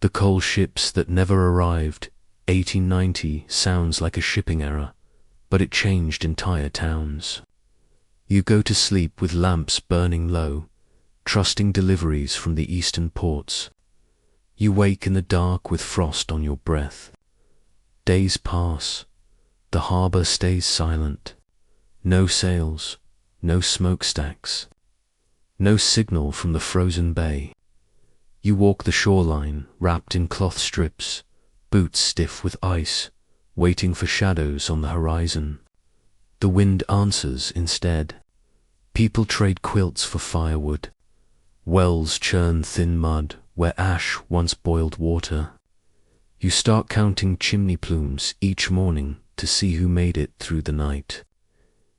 The coal ships that never arrived. 1890 sounds like a shipping error, but it changed entire towns. You go to sleep with lamps burning low, trusting deliveries from the eastern ports. You wake in the dark with frost on your breath. Days pass. The harbor stays silent. No sails, no smokestacks, no signal from the frozen bay. You walk the shoreline, wrapped in cloth strips, boots stiff with ice, waiting for shadows on the horizon. The wind answers instead. People trade quilts for firewood. Wells churn thin mud where ash once boiled water. You start counting chimney plumes each morning to see who made it through the night.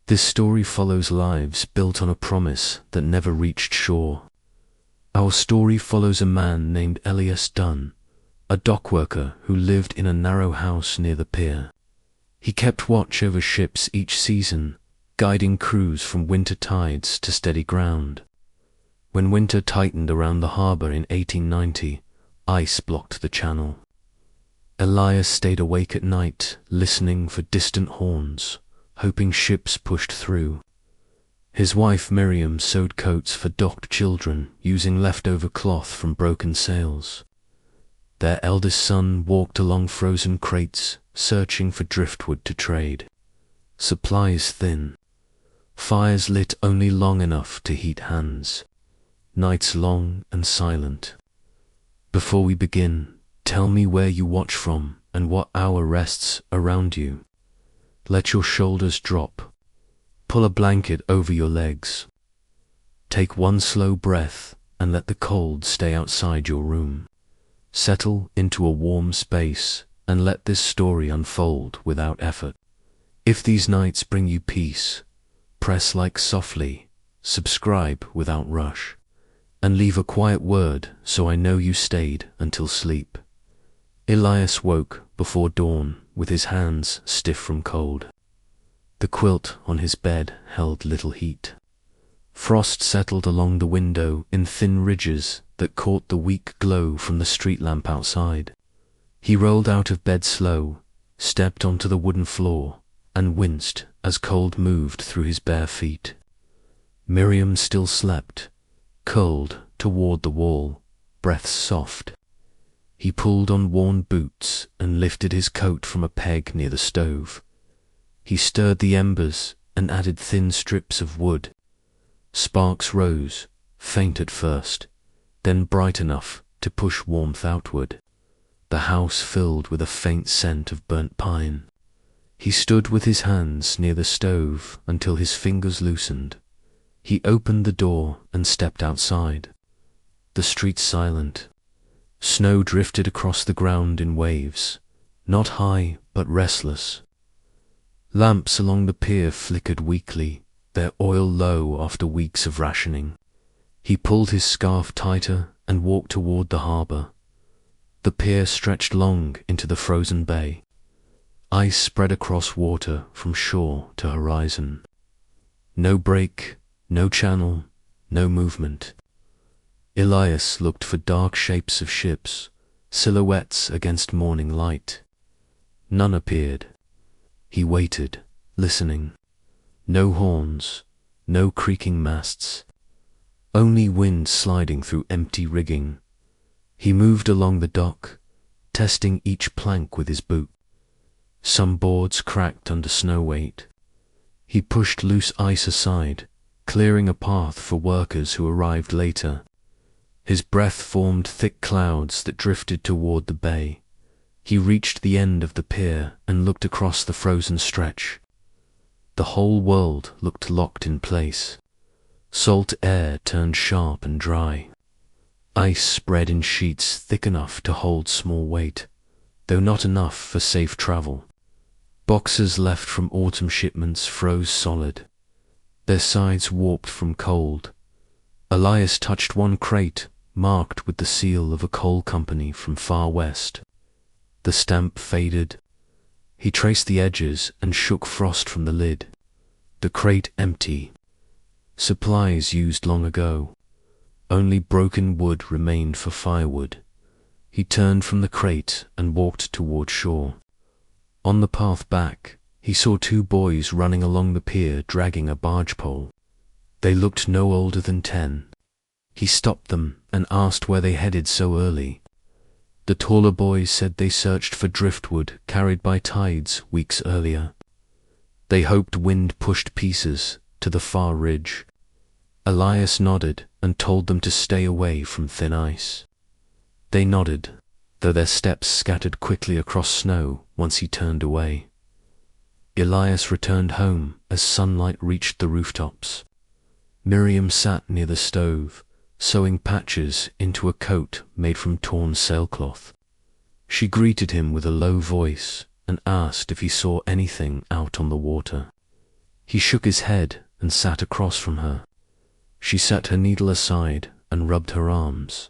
This story follows lives built on a promise that never reached shore. Our story follows a man named Elias Dunn, a dockworker who lived in a narrow house near the pier. He kept watch over ships each season, guiding crews from winter tides to steady ground. When winter tightened around the harbor in 1890, ice blocked the channel. Elias stayed awake at night, listening for distant horns, hoping ships pushed through. His wife Miriam sewed coats for docked children using leftover cloth from broken sails. Their eldest son walked along frozen crates, searching for driftwood to trade. Supplies thin. Fires lit only long enough to heat hands. Nights long and silent. Before we begin, tell me where you watch from and what hour rests around you. Let your shoulders drop. Pull a blanket over your legs. Take one slow breath and let the cold stay outside your room. Settle into a warm space and let this story unfold without effort. If these nights bring you peace, press like softly, subscribe without rush, and leave a quiet word so I know you stayed until sleep. Elias woke before dawn with his hands stiff from cold. The quilt on his bed held little heat. Frost settled along the window in thin ridges that caught the weak glow from the street lamp outside. He rolled out of bed slow, stepped onto the wooden floor, and winced as cold moved through his bare feet. Miriam still slept, curled toward the wall, breath soft. He pulled on worn boots and lifted his coat from a peg near the stove. He stirred the embers and added thin strips of wood. Sparks rose, faint at first, then bright enough to push warmth outward. The house filled with a faint scent of burnt pine. He stood with his hands near the stove until his fingers loosened. He opened the door and stepped outside. The street silent. Snow drifted across the ground in waves, not high but restless. Lamps along the pier flickered weakly, their oil low after weeks of rationing. He pulled his scarf tighter and walked toward the harbor. The pier stretched long into the frozen bay. Ice spread across water from shore to horizon. No break, no channel, no movement. Elias looked for dark shapes of ships, silhouettes against morning light. None appeared. He waited, listening. No horns, no creaking masts, only wind sliding through empty rigging. He moved along the dock, testing each plank with his boot. Some boards cracked under snow weight. He pushed loose ice aside, clearing a path for workers who arrived later. His breath formed thick clouds that drifted toward the bay. He reached the end of the pier and looked across the frozen stretch. The whole world looked locked in place. Salt air turned sharp and dry. Ice spread in sheets thick enough to hold small weight, though not enough for safe travel. Boxes left from autumn shipments froze solid, their sides warped from cold. Elias touched one crate marked with the seal of a coal company from far west. The stamp faded. He traced the edges and shook frost from the lid. The crate empty. Supplies used long ago. Only broken wood remained for firewood. He turned from the crate and walked toward shore. On the path back, he saw two boys running along the pier dragging a barge pole. They looked no older than 10. He stopped them and asked where they headed so early. The taller boys said they searched for driftwood carried by tides weeks earlier. They hoped wind pushed pieces to the far ridge. Elias nodded and told them to stay away from thin ice. They nodded, though their steps scattered quickly across snow once he turned away. Elias returned home as sunlight reached the rooftops. Miriam sat near the stove, sewing patches into a coat made from torn sailcloth. She greeted him with a low voice and asked if he saw anything out on the water. He shook his head and sat across from her. She set her needle aside and rubbed her arms.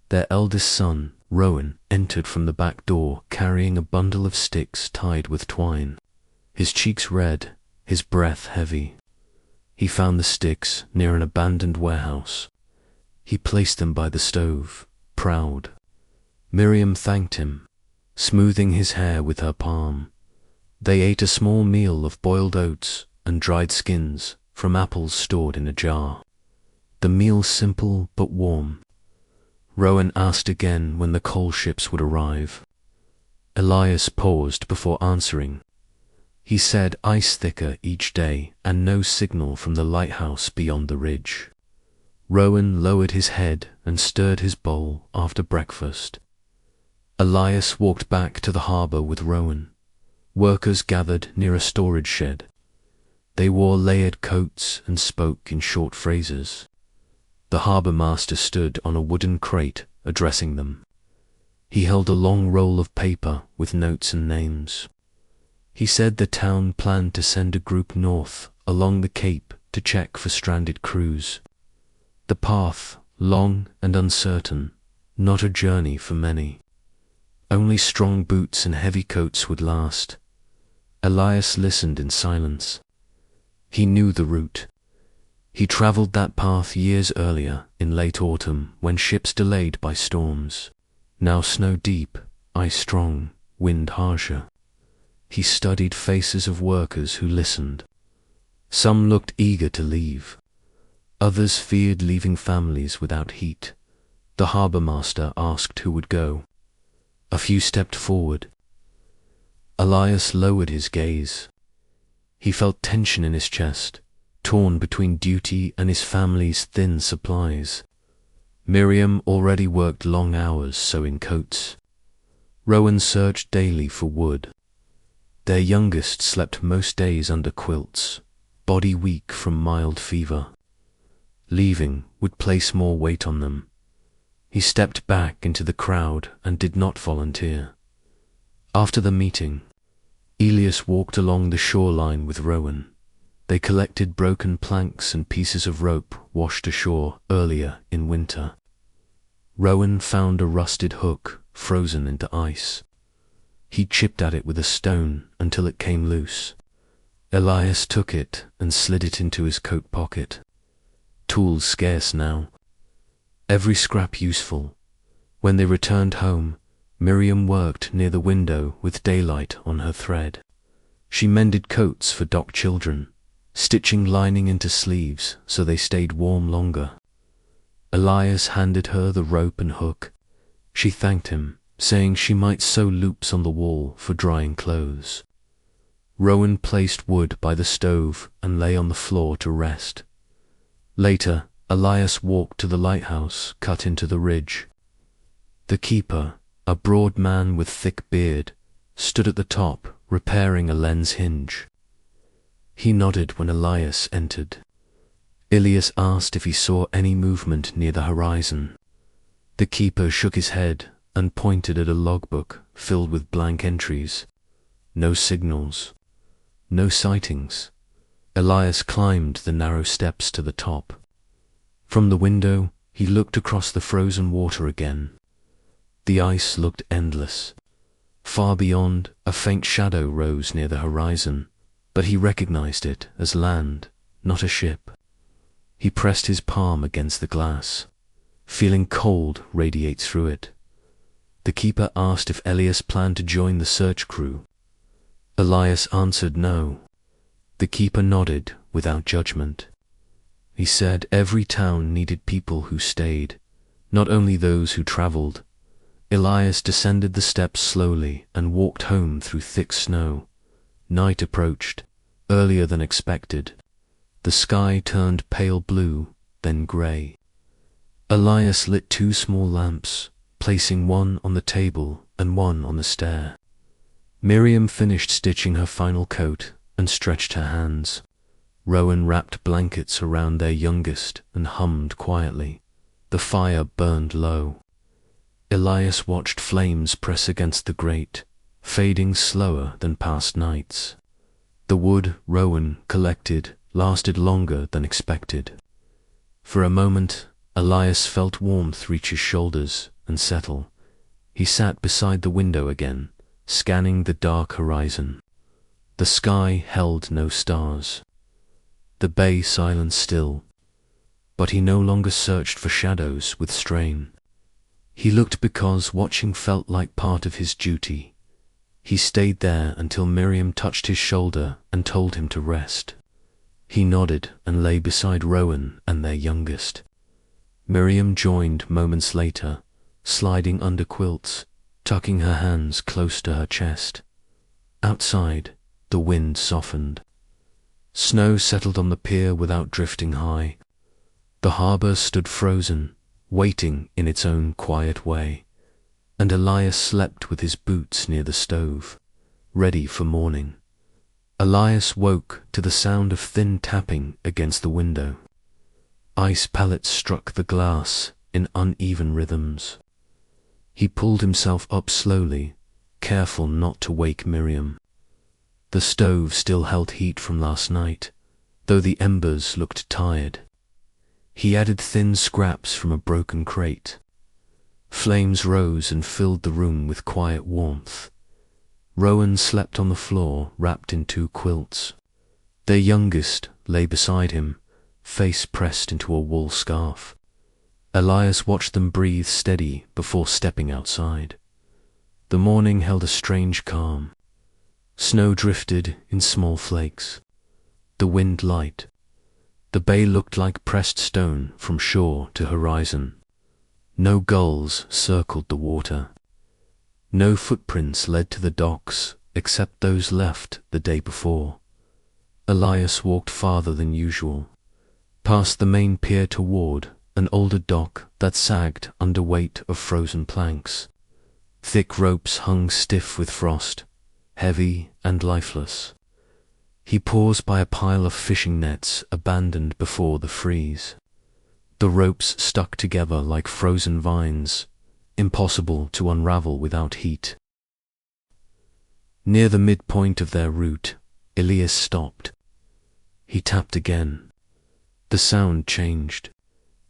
Their eldest son, Rowan, entered from the back door carrying a bundle of sticks tied with twine. His cheeks red, his breath heavy. He found the sticks near an abandoned warehouse. He placed them by the stove, proud. Miriam thanked him, smoothing his hair with her palm. They ate a small meal of boiled oats and dried skins from apples stored in a jar. The meal simple but warm. Rowan asked again when the coal ships would arrive. Elias paused before answering. He said ice thicker each day and no signal from the lighthouse beyond the ridge. Rowan lowered his head and stirred his bowl after breakfast. Elias walked back to the harbour with Rowan. Workers gathered near a storage shed. They wore layered coats and spoke in short phrases. The harbour master stood on a wooden crate addressing them. He held a long roll of paper with notes and names. He said the town planned to send a group north along the Cape to check for stranded crews. The path, long and uncertain, not a journey for many. Only strong boots and heavy coats would last. Elias listened in silence. He knew the route. He travelled that path years earlier in late autumn when ships delayed by storms. Now snow deep, ice strong, wind harsher. He studied faces of workers who listened. Some looked eager to leave. Others feared leaving families without heat. The harbour master asked who would go. A few stepped forward. Elias lowered his gaze. He felt tension in his chest, torn between duty and his family's thin supplies. Miriam already worked long hours sewing coats. Rowan searched daily for wood. Their youngest slept most days under quilts, body weak from mild fever. Leaving would place more weight on them. He stepped back into the crowd and did not volunteer. After the meeting, Elias walked along the shoreline with Rowan. They collected broken planks and pieces of rope washed ashore earlier in winter. Rowan found a rusted hook frozen into ice. He chipped at it with a stone until it came loose. Elias took it and slid it into his coat pocket. Tools scarce now. Every scrap useful. When they returned home, Miriam worked near the window with daylight on her thread. She mended coats for dock children, stitching lining into sleeves so they stayed warm longer. Elias handed her the rope and hook. She thanked him, saying she might sew loops on the wall for drying clothes. Rowan placed wood by the stove and lay on the floor to rest. Later, Elias walked to the lighthouse cut into the ridge. The keeper, a broad man with thick beard, stood at the top repairing a lens hinge. He nodded when Elias entered. Elias asked if he saw any movement near the horizon. The keeper shook his head and pointed at a logbook filled with blank entries. No signals. No sightings. Elias climbed the narrow steps to the top. From the window, he looked across the frozen water again. The ice looked endless. Far beyond, a faint shadow rose near the horizon, but he recognized it as land, not a ship. He pressed his palm against the glass, feeling cold radiate through it. The keeper asked if Elias planned to join the search crew. Elias answered no. The keeper nodded without judgment. He said every town needed people who stayed, not only those who traveled. Elias descended the steps slowly and walked home through thick snow. Night approached, earlier than expected. The sky turned pale blue, then grey. Elias lit 2 small lamps, placing one on the table and one on the stair. Miriam finished stitching her final coat and stretched her hands. Rowan wrapped blankets around their youngest and hummed quietly. The fire burned low. Elias watched flames press against the grate, fading slower than past nights. The wood Rowan collected lasted longer than expected. For a moment, Elias felt warmth reach his shoulders and settle. He sat beside the window again, scanning the dark horizon. The sky held no stars. The bay silent still, but he no longer searched for shadows with strain. He looked because watching felt like part of his duty. He stayed there until Miriam touched his shoulder and told him to rest. He nodded and lay beside Rowan and their youngest. Miriam joined moments later, sliding under quilts, tucking her hands close to her chest. Outside, the wind softened. Snow settled on the pier without drifting high. The harbour stood frozen, waiting in its own quiet way, and Elias slept with his boots near the stove, ready for morning. Elias woke to the sound of thin tapping against the window. Ice pellets struck the glass in uneven rhythms. He pulled himself up slowly, careful not to wake Miriam. The stove still held heat from last night, though the embers looked tired. He added thin scraps from a broken crate. Flames rose and filled the room with quiet warmth. Rowan slept on the floor, wrapped in 2 quilts. Their youngest lay beside him, face pressed into a wool scarf. Elias watched them breathe steady before stepping outside. The morning held a strange calm. Snow drifted in small flakes. The wind light. The bay looked like pressed stone from shore to horizon. No gulls circled the water. No footprints led to the docks except those left the day before. Elias walked farther than usual, past the main pier toward an older dock that sagged under weight of frozen planks. Thick ropes hung stiff with frost, heavy and lifeless. He paused by a pile of fishing nets abandoned before the freeze. The ropes stuck together like frozen vines, impossible to unravel without heat. Near the midpoint of their route, Elias stopped. He tapped again. The sound changed.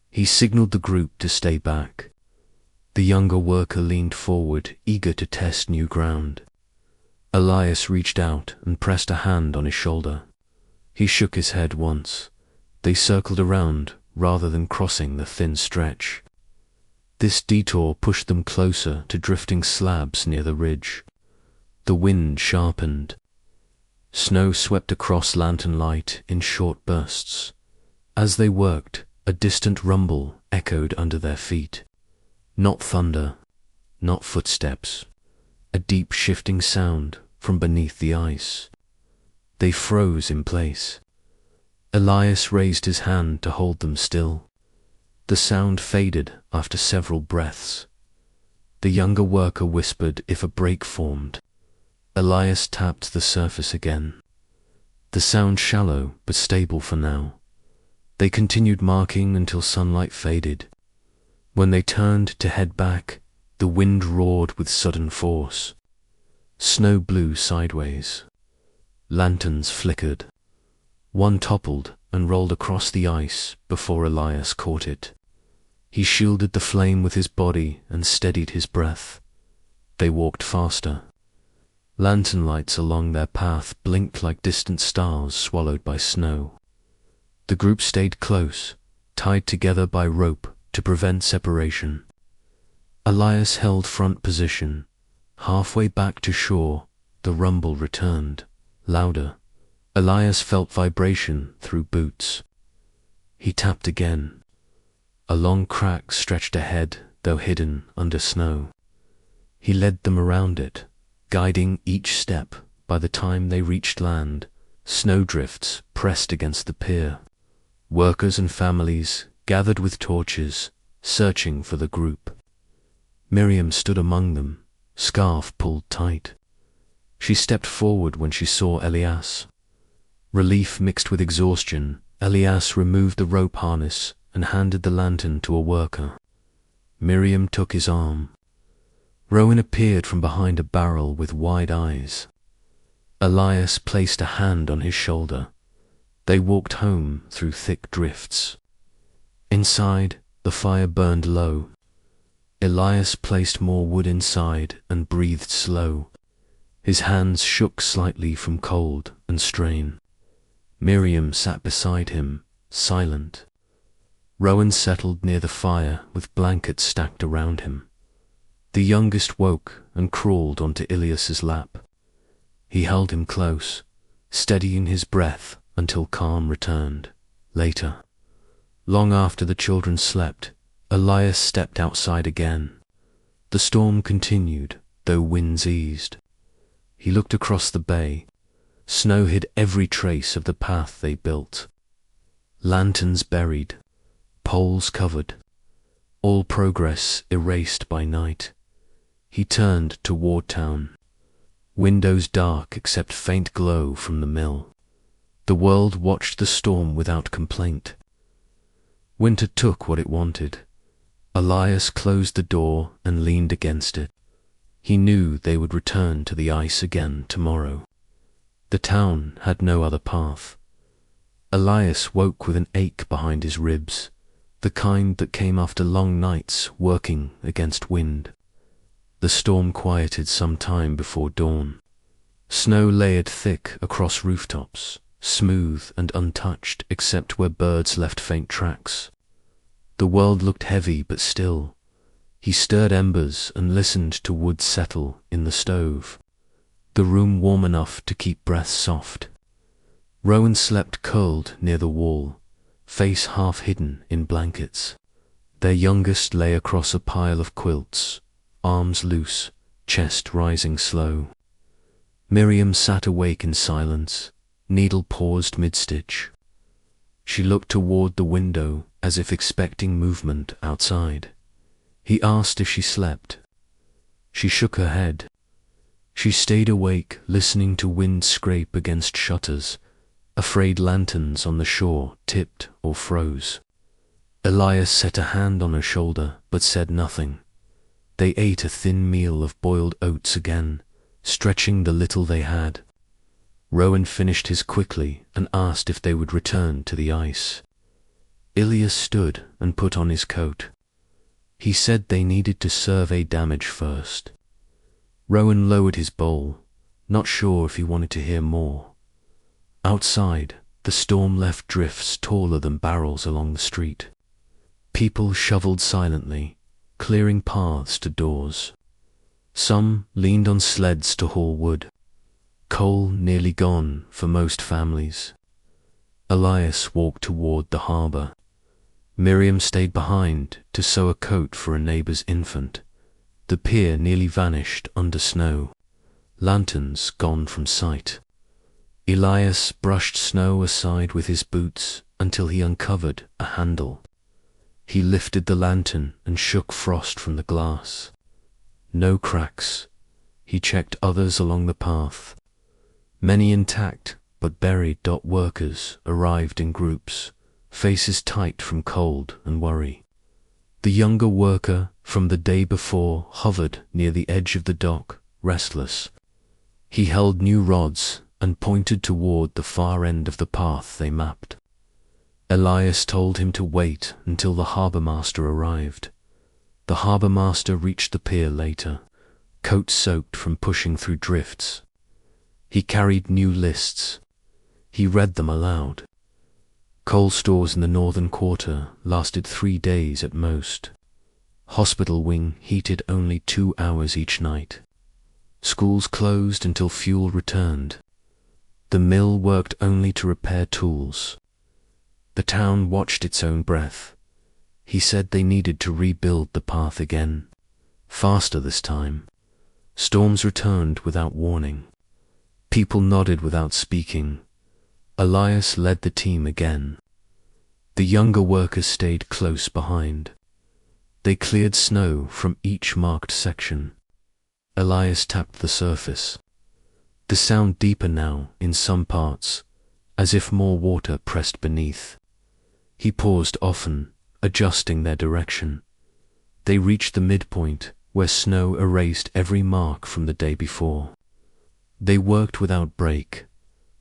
He signaled the group to stay back. The younger worker leaned forward, eager to test new ground. Elias reached out and pressed a hand on his shoulder. He shook his head once. They circled around rather than crossing the thin stretch. This detour pushed them closer to drifting slabs near the ridge. The wind sharpened. Snow swept across lantern light in short bursts. As they worked, a distant rumble echoed under their feet. Not thunder, not footsteps. A deep shifting sound from beneath the ice. They froze in place. Elias raised his hand to hold them still. The sound faded after several breaths. The younger worker whispered if a break formed. Elias tapped the surface again. The sound shallow but stable for now. They continued marking until sunlight faded. When they turned to head back, the wind roared with sudden force. Snow blew sideways. Lanterns flickered. One toppled and rolled across the ice before Elias caught it. He shielded the flame with his body and steadied his breath. They walked faster. Lantern lights along their path blinked like distant stars swallowed by snow. The group stayed close, tied together by rope to prevent separation. Elias held front position. Halfway back to shore, the rumble returned, louder. Elias felt vibration through boots. He tapped again. A long crack stretched ahead, though hidden under snow. He led them around it, guiding each step. By the time they reached land, snowdrifts pressed against the pier. Workers and families gathered with torches, searching for the group. Miriam stood among them, scarf pulled tight. She stepped forward when she saw Elias. Relief mixed with exhaustion, Elias removed the rope harness and handed the lantern to a worker. Miriam took his arm. Rowan appeared from behind a barrel with wide eyes. Elias placed a hand on his shoulder. They walked home through thick drifts. Inside, the fire burned low. Elias placed more wood inside and breathed slow. His hands shook slightly from cold and strain. Miriam sat beside him, silent. Rowan settled near the fire with blankets stacked around him. The youngest woke and crawled onto Elias's lap. He held him close, steadying his breath until calm returned. Later, long after the children slept, Elias stepped outside again. The storm continued, though winds eased. He looked across the bay. Snow hid every trace of the path they built. Lanterns buried, poles covered, all progress erased by night. He turned toward town. Windows dark except faint glow from the mill. The world watched the storm without complaint. Winter took what it wanted. Elias closed the door and leaned against it. He knew they would return to the ice again tomorrow. The town had no other path. Elias woke with an ache behind his ribs, the kind that came after long nights working against wind. The storm quieted some time before dawn. Snow layered thick across rooftops, smooth and untouched except where birds left faint tracks. The world looked heavy but still. He stirred embers and listened to wood settle in the stove, the room warm enough to keep breath soft. Rowan slept curled near the wall, face half hidden in blankets. Their youngest lay across a pile of quilts, arms loose, chest rising slow. Miriam sat awake in silence, needle paused mid-stitch. She looked toward the window as if expecting movement outside. He asked if she slept. She shook her head. She stayed awake, listening to wind scrape against shutters, afraid lanterns on the shore tipped or froze. Elias set a hand on her shoulder but said nothing. They ate a thin meal of boiled oats again, stretching the little they had. Rowan finished his quickly and asked if they would return to the ice. Elias stood and put on his coat. He said they needed to survey damage first. Rowan lowered his bowl, not sure if he wanted to hear more. Outside, the storm left drifts taller than barrels along the street. People shoveled silently, clearing paths to doors. Some leaned on sleds to haul wood. Coal nearly gone for most families. Elias walked toward the harbour. Miriam stayed behind to sew a coat for a neighbour's infant. The pier nearly vanished under snow. Lanterns gone from sight. Elias brushed snow aside with his boots until he uncovered a handle. He lifted the lantern and shook frost from the glass. No cracks. He checked others along the path. Many intact but buried. Workers arrived in groups, faces tight from cold and worry. The younger worker from the day before hovered near the edge of the dock, restless. He held new rods and pointed toward the far end of the path they mapped. Elias told him to wait until the harbour master arrived. The harbour master reached the pier later, coat soaked from pushing through drifts. He carried new lists. He read them aloud. Coal stores in the northern quarter lasted 3 days at most. Hospital wing heated only 2 hours each night. Schools closed until fuel returned. The mill worked only to repair tools. The town watched its own breath. He said they needed to rebuild the path again. Faster this time. Storms returned without warning. People nodded without speaking. Elias led the team again. The younger workers stayed close behind. They cleared snow from each marked section. Elias tapped the surface. The sound deeper now in some parts, as if more water pressed beneath. He paused often, adjusting their direction. They reached the midpoint, where snow erased every mark from the day before. They worked without break,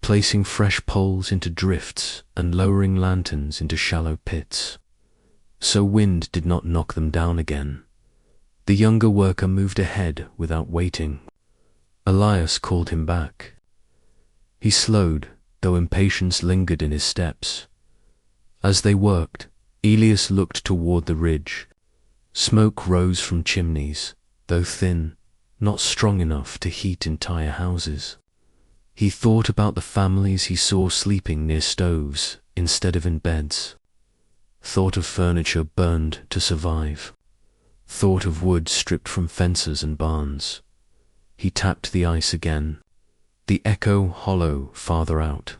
placing fresh poles into drifts and lowering lanterns into shallow pits. So wind did not knock them down again. The younger worker moved ahead without waiting. Elias called him back. He slowed, though impatience lingered in his steps. As they worked, Elias looked toward the ridge. Smoke rose from chimneys, though thin, not strong enough to heat entire houses. He thought about the families he saw sleeping near stoves instead of in beds. Thought of furniture burned to survive. Thought of wood stripped from fences and barns. He tapped the ice again, the echo hollow farther out.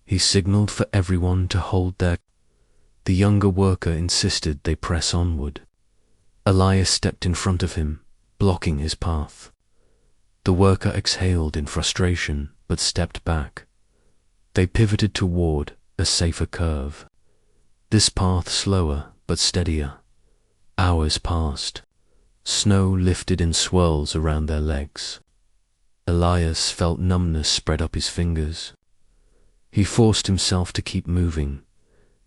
He signaled for everyone to hold their... The younger worker insisted they press onward. Elias stepped in front of him, blocking his path. The worker exhaled in frustration, but stepped back. They pivoted toward a safer curve. This path slower but steadier. Hours passed. Snow lifted in swirls around their legs. Elias felt numbness spread up his fingers. He forced himself to keep moving.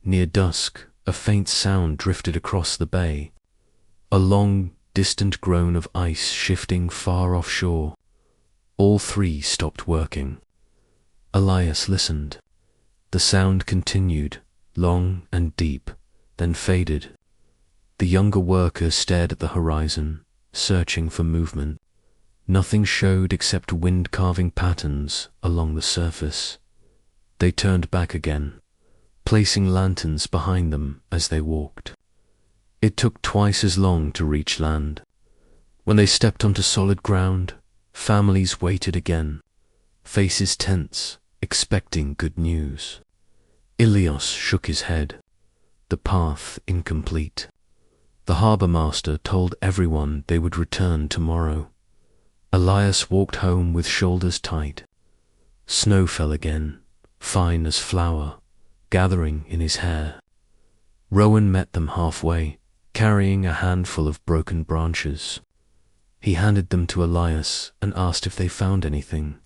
Near dusk, a faint sound drifted across the bay. A long, distant groan of ice shifting far offshore. All three stopped working. Elias listened. The sound continued, long and deep, then faded. The younger worker stared at the horizon, searching for movement. Nothing showed except wind-carving patterns along the surface. They turned back again, placing lanterns behind them as they walked. It took twice as long to reach land. When they stepped onto solid ground, families waited again, faces tense, expecting good news. Ilios shook his head, the path incomplete. The harbour master told everyone they would return tomorrow. Elias walked home with shoulders tight. Snow fell again, fine as flour, gathering in his hair. Rowan met them halfway, carrying a handful of broken branches. He handed them to Elias and asked if they found anything.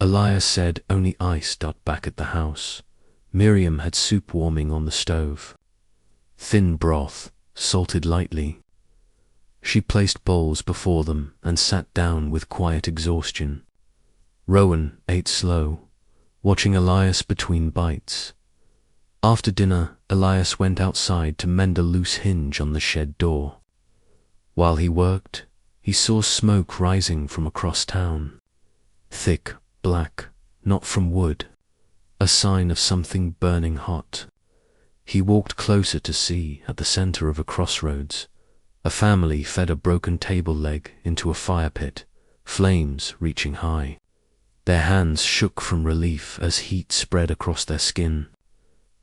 Elias said only ice back at the house. Miriam had soup warming on the stove. Thin broth, salted lightly. She placed bowls before them and sat down with quiet exhaustion. Rowan ate slow, watching Elias between bites. After dinner, Elias went outside to mend a loose hinge on the shed door. While he worked, he saw smoke rising from across town. Thick, black, not from wood, a sign of something burning hot. He walked closer to see, at the center of a crossroads, a family fed a broken table leg into a fire pit, flames reaching high. Their hands shook from relief as heat spread across their skin.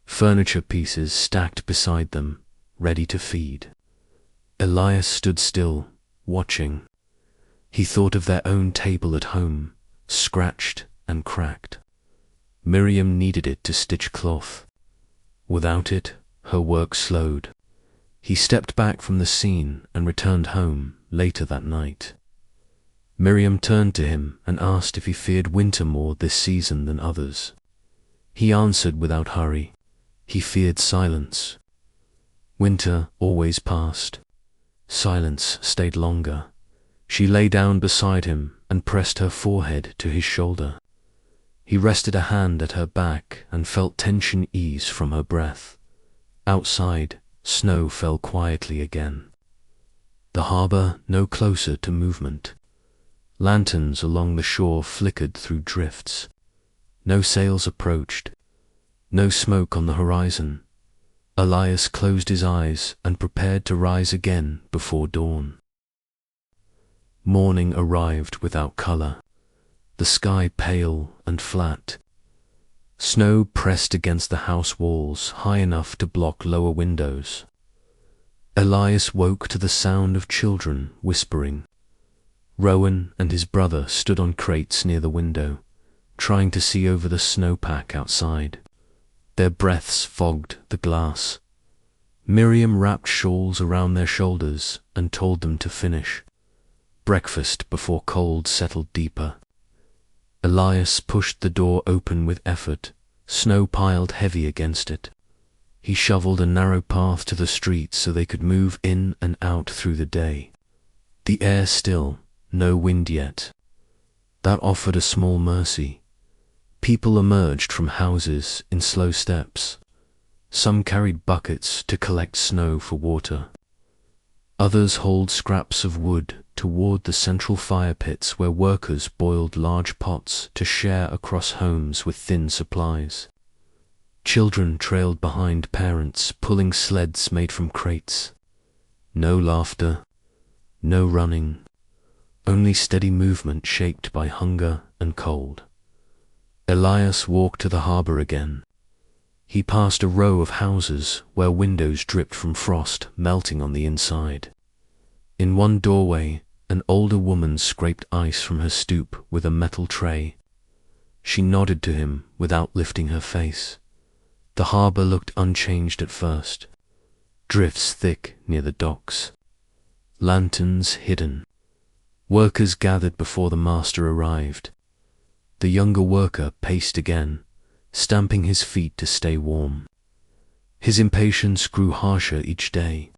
Furniture pieces stacked beside them, ready to feed. Elias stood still, watching. He thought of their own table at home, scratched and cracked. Miriam needed it to stitch cloth. Without it, her work slowed. He stepped back from the scene and returned home later that night. Miriam turned to him and asked if he feared winter more this season than others. He answered without hurry. He feared silence. Winter always passed. Silence stayed longer. She lay down beside him and pressed her forehead to his shoulder. He rested a hand at her back and felt tension ease from her breath. Outside, snow fell quietly again. The harbour no closer to movement. Lanterns along the shore flickered through drifts. No sails approached. No smoke on the horizon. Elias closed his eyes and prepared to rise again before dawn. Morning arrived without colour, the sky pale and flat. Snow pressed against the house walls high enough to block lower windows. Elias woke to the sound of children whispering. Rowan and his brother stood on crates near the window, trying to see over the snowpack outside. Their breaths fogged the glass. Miriam wrapped shawls around their shoulders and told them to finish breakfast before cold settled deeper. Elias pushed the door open with effort. Snow piled heavy against it. He shoveled a narrow path to the street so they could move in and out through the day. The air still, no wind yet. That offered a small mercy. People emerged from houses in slow steps. Some carried buckets to collect snow for water. Others hauled scraps of wood toward the central fire pits where workers boiled large pots to share across homes with thin supplies. Children trailed behind parents pulling sleds made from crates. No laughter, no running, only steady movement shaped by hunger and cold. Elias walked to the harbour again. He passed a row of houses where windows dripped from frost melting on the inside. In one doorway, an older woman scraped ice from her stoop with a metal tray. She nodded to him without lifting her face. The harbour looked unchanged at first. Drifts thick near the docks. Lanterns hidden. Workers gathered before the master arrived. The younger worker paced again, stamping his feet to stay warm. His impatience grew harsher each day.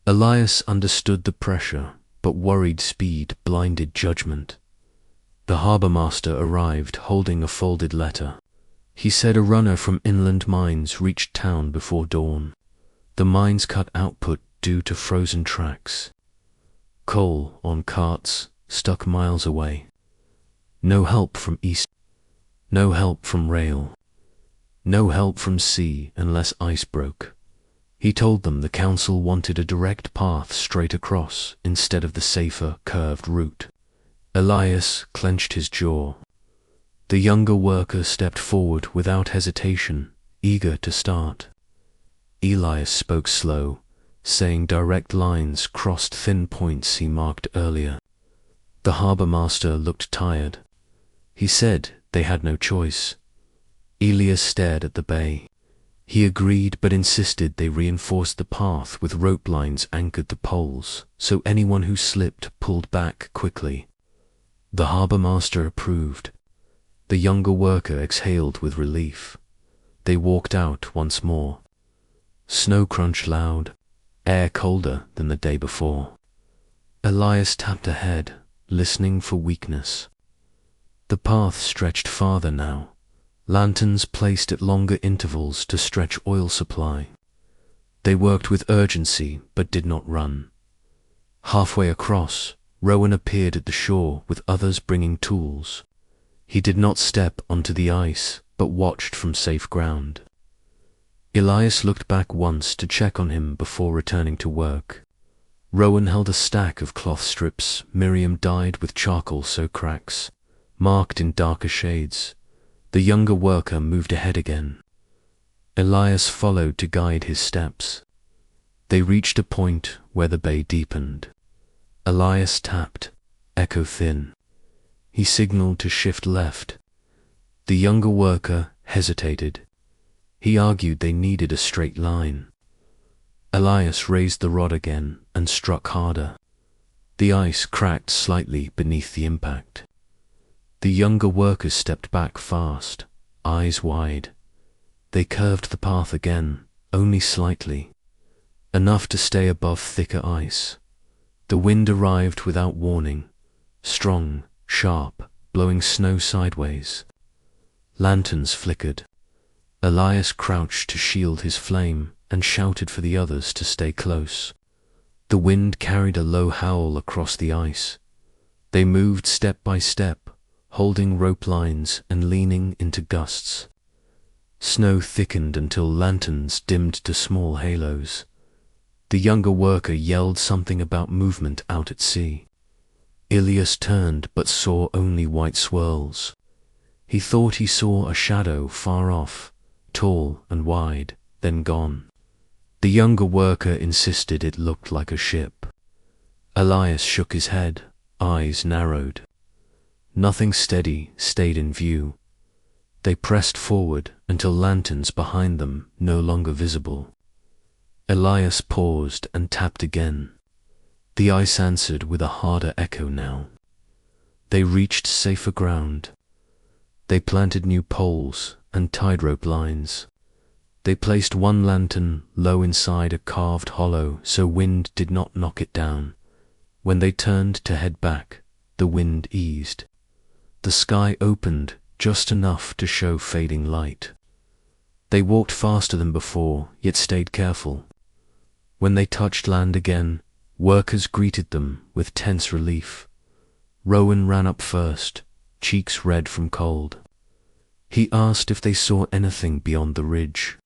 Elias understood the pressure, but worried speed blinded judgment. The harbour master arrived holding a folded letter. He said a runner from inland mines reached town before dawn. The mines cut output due to frozen tracks. Coal on carts stuck miles away. No help from east. No help from rail. No help from sea unless ice broke. He told them the council wanted a direct path straight across instead of the safer, curved route. Elias clenched his jaw. The younger worker stepped forward without hesitation, eager to start. Elias spoke slow, saying direct lines crossed thin points he marked earlier. The harbour master looked tired. He said they had no choice. Elias stared at the bay. He agreed but insisted they reinforce the path with rope lines anchored to poles, so anyone who slipped pulled back quickly. The harbour master approved. The younger worker exhaled with relief. They walked out once more. Snow crunched loud, air colder than the day before. Elias tapped ahead, listening for weakness. The path stretched farther now. Lanterns placed at longer intervals to stretch oil supply. They worked with urgency but did not run. Halfway across, Rowan appeared at the shore with others bringing tools. He did not step onto the ice but watched from safe ground. Elias looked back once to check on him before returning to work. Rowan held a stack of cloth strips Miriam dyed with charcoal soaked cracks, marked in darker shades. The younger worker moved ahead again. Elias followed to guide his steps. They reached a point where the bay deepened. Elias tapped, echo thin. He signaled to shift left. The younger worker hesitated. He argued they needed a straight line. Elias raised the rod again and struck harder. The ice cracked slightly beneath the impact. The younger workers stepped back fast, eyes wide. They curved the path again, only slightly, enough to stay above thicker ice. The wind arrived without warning, strong, sharp, blowing snow sideways. Lanterns flickered. Elias crouched to shield his flame and shouted for the others to stay close. The wind carried a low howl across the ice. They moved step by step, holding rope lines and leaning into gusts. Snow thickened until lanterns dimmed to small halos. The younger worker yelled something about movement out at sea. Ilias turned but saw only white swirls. He thought he saw a shadow far off, tall and wide, then gone. The younger worker insisted it looked like a ship. Elias shook his head, eyes narrowed. Nothing steady stayed in view. They pressed forward until lanterns behind them no longer visible. Elias paused and tapped again. The ice answered with a harder echo now. They reached safer ground. They planted new poles and tied rope lines. They placed one lantern low inside a carved hollow so wind did not knock it down. When they turned to head back, the wind eased. The sky opened just enough to show fading light. They walked faster than before, yet stayed careful. When they touched land again, workers greeted them with tense relief. Rowan ran up first, cheeks red from cold. He asked if they saw anything beyond the ridge.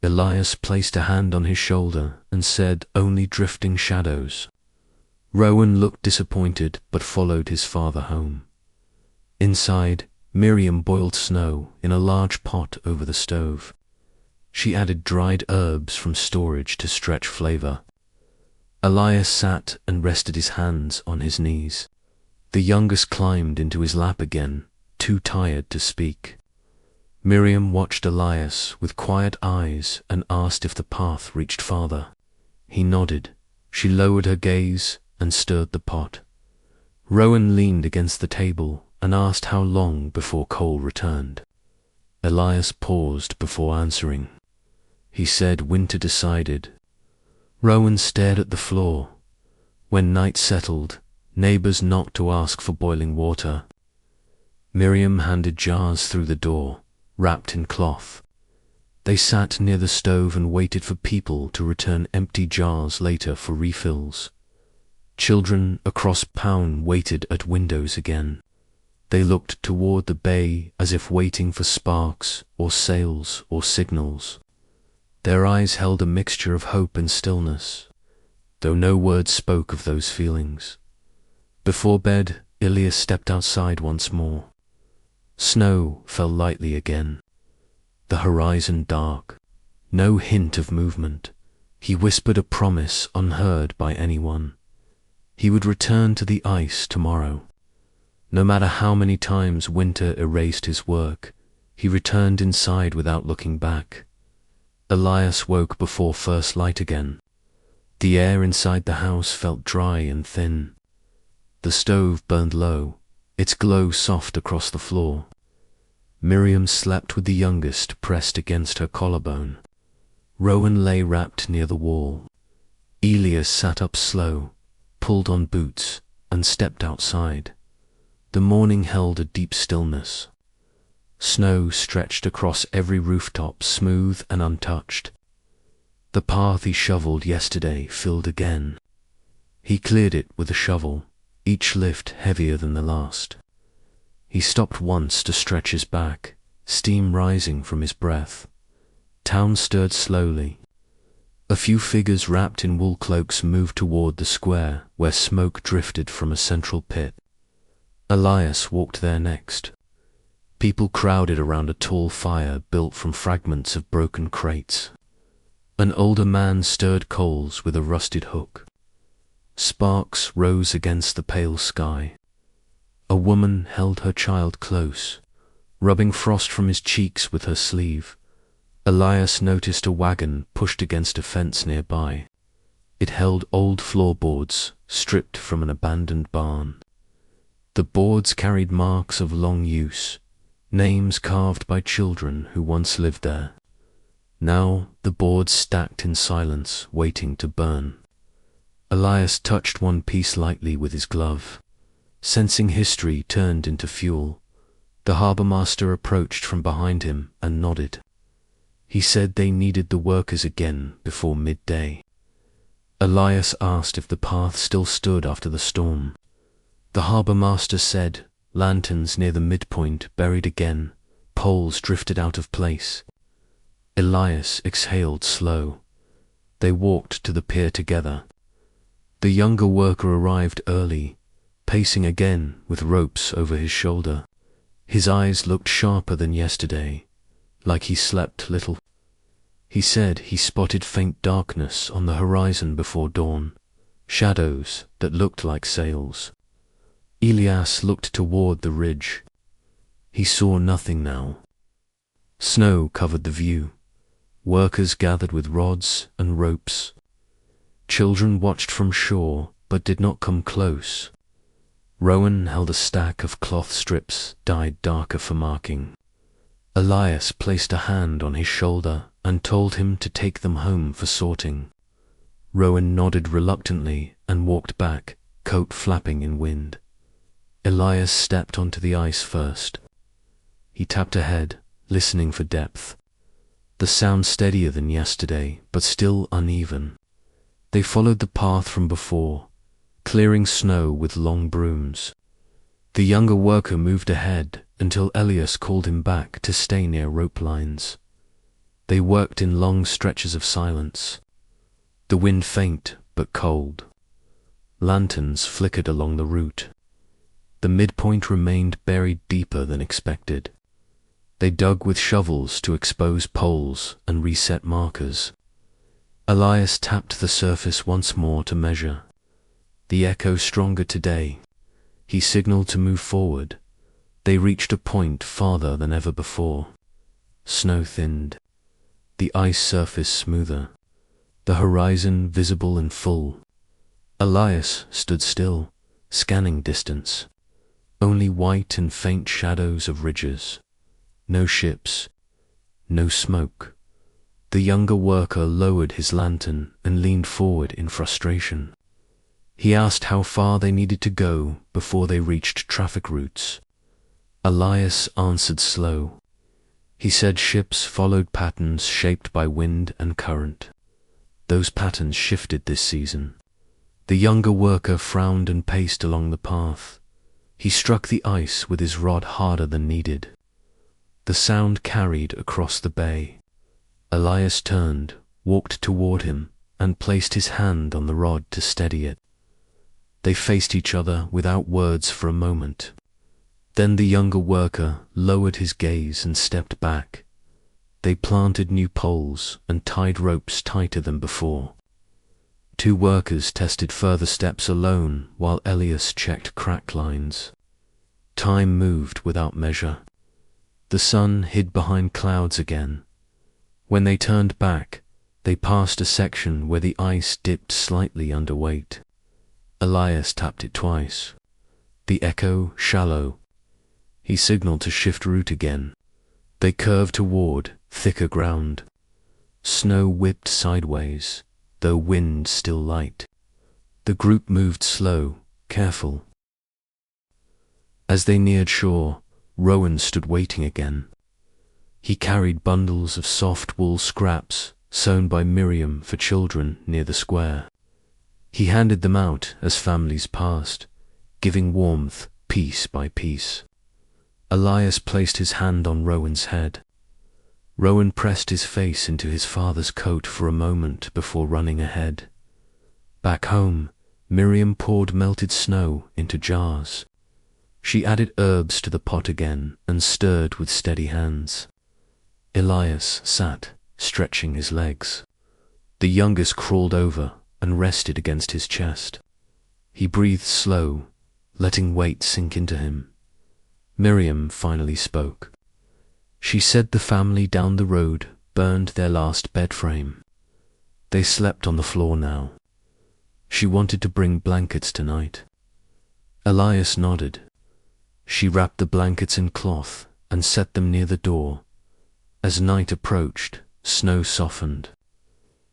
Elias placed a hand on his shoulder and said only drifting shadows. Rowan looked disappointed but followed his father home. Inside, Miriam boiled snow in a large pot over the stove. She added dried herbs from storage to stretch flavor. Elias sat and rested his hands on his knees. The youngest climbed into his lap again, too tired to speak. Miriam watched Elias with quiet eyes and asked if the path reached farther. He nodded. She lowered her gaze and stirred the pot. Rowan leaned against the table and asked how long before Cole returned. Elias paused before answering. He said winter decided. Rowan stared at the floor. When night settled, neighbors knocked to ask for boiling water. Miriam handed jars through the door, wrapped in cloth. They sat near the stove and waited for people to return empty jars later for refills. Children across Pown waited at windows again. They looked toward the bay as if waiting for sparks or sails or signals. Their eyes held a mixture of hope and stillness, though no words spoke of those feelings. Before bed, Ilias stepped outside once more. Snow fell lightly again. The horizon dark. No hint of movement. He whispered a promise unheard by anyone. He would return to the ice tomorrow. No matter how many times winter erased his work, he returned inside without looking back. Elias woke before first light again. The air inside the house felt dry and thin. The stove burned low, its glow soft across the floor. Miriam slept with the youngest pressed against her collarbone. Rowan lay wrapped near the wall. Elias sat up slow, pulled on boots, and stepped outside. The morning held a deep stillness. Snow stretched across every rooftop, smooth and untouched. The path he shoveled yesterday filled again. He cleared it with a shovel, each lift heavier than the last. He stopped once to stretch his back, steam rising from his breath. Town stirred slowly. A few figures wrapped in wool cloaks moved toward the square where smoke drifted from a central pit. Elias walked there next. People crowded around a tall fire built from fragments of broken crates. An older man stirred coals with a rusted hook. Sparks rose against the pale sky. A woman held her child close, rubbing frost from his cheeks with her sleeve. Elias noticed a wagon pushed against a fence nearby. It held old floorboards stripped from an abandoned barn. The boards carried marks of long use, names carved by children who once lived there. Now the boards stacked in silence, waiting to burn. Elias touched one piece lightly with his glove. Sensing history turned into fuel, the harbour master approached from behind him and nodded. He said they needed the workers again before midday. Elias asked if the path still stood after the storm. The harbour master said, lanterns near the midpoint buried again, poles drifted out of place. Elias exhaled slow. They walked to the pier together. The younger worker arrived early, pacing again with ropes over his shoulder. His eyes looked sharper than yesterday, like he slept little. He said he spotted faint darkness on the horizon before dawn, shadows that looked like sails. Elias looked toward the ridge. He saw nothing now. Snow covered the view. Workers gathered with rods and ropes. Children watched from shore but did not come close. Rowan held a stack of cloth strips dyed darker for marking. Elias placed a hand on his shoulder and told him to take them home for sorting. Rowan nodded reluctantly and walked back, coat flapping in wind. Elias stepped onto the ice first. He tapped ahead, listening for depth. The sound steadier than yesterday, but still uneven. They followed the path from before, clearing snow with long brooms. The younger worker moved ahead until Elias called him back to stay near rope lines. They worked in long stretches of silence. The wind faint but cold. Lanterns flickered along the route. The midpoint remained buried deeper than expected. They dug with shovels to expose poles and reset markers. Elias tapped the surface once more to measure. The echo stronger today. He signaled to move forward. They reached a point farther than ever before. Snow thinned. The ice surface smoother. The horizon visible and full. Elias stood still, scanning distance. Only white and faint shadows of ridges. No ships. No smoke. The younger worker lowered his lantern and leaned forward in frustration. He asked how far they needed to go before they reached traffic routes. Elias answered slow. He said ships followed patterns shaped by wind and current. Those patterns shifted this season. The younger worker frowned and paced along the path. He struck the ice with his rod harder than needed. The sound carried across the bay. Elias turned, walked toward him, and placed his hand on the rod to steady it. They faced each other without words for a moment. Then the younger worker lowered his gaze and stepped back. They planted new poles and tied ropes tighter than before. Two workers tested further steps alone while Elias checked crack lines. Time moved without measure. The sun hid behind clouds again. When they turned back, they passed a section where the ice dipped slightly under weight. Elias tapped it twice. The echo shallow. He signaled to shift route again. They curved toward thicker ground. Snow whipped sideways, though wind still light. The group moved slow, careful. As they neared shore, Rowan stood waiting again. He carried bundles of soft wool scraps sewn by Miriam for children near the square. He handed them out as families passed, giving warmth piece by piece. Elias placed his hand on Rowan's head. Rowan pressed his face into his father's coat for a moment before running ahead. Back home, Miriam poured melted snow into jars. She added herbs to the pot again and stirred with steady hands. Elias sat, stretching his legs. The youngest crawled over and rested against his chest. He breathed slow, letting weight sink into him. Miriam finally spoke. She said the family down the road burned their last bed frame. They slept on the floor now. She wanted to bring blankets tonight. Elias nodded. She wrapped the blankets in cloth and set them near the door. As night approached, snow softened.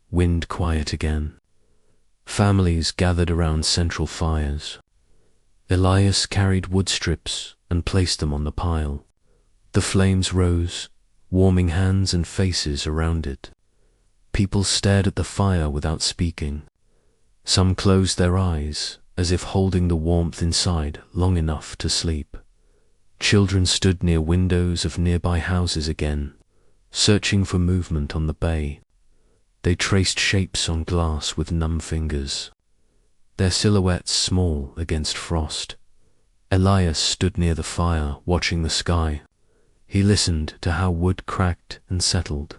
Wind quiet again. Families gathered around central fires. Elias carried wood strips and placed them on the pile. The flames rose, warming hands and faces around it. People stared at the fire without speaking. Some closed their eyes, as if holding the warmth inside long enough to sleep. Children stood near windows of nearby houses again, searching for movement on the bay. They traced shapes on glass with numb fingers, their silhouettes small against frost. Elias stood near the fire, watching the sky. He listened to how wood cracked and settled.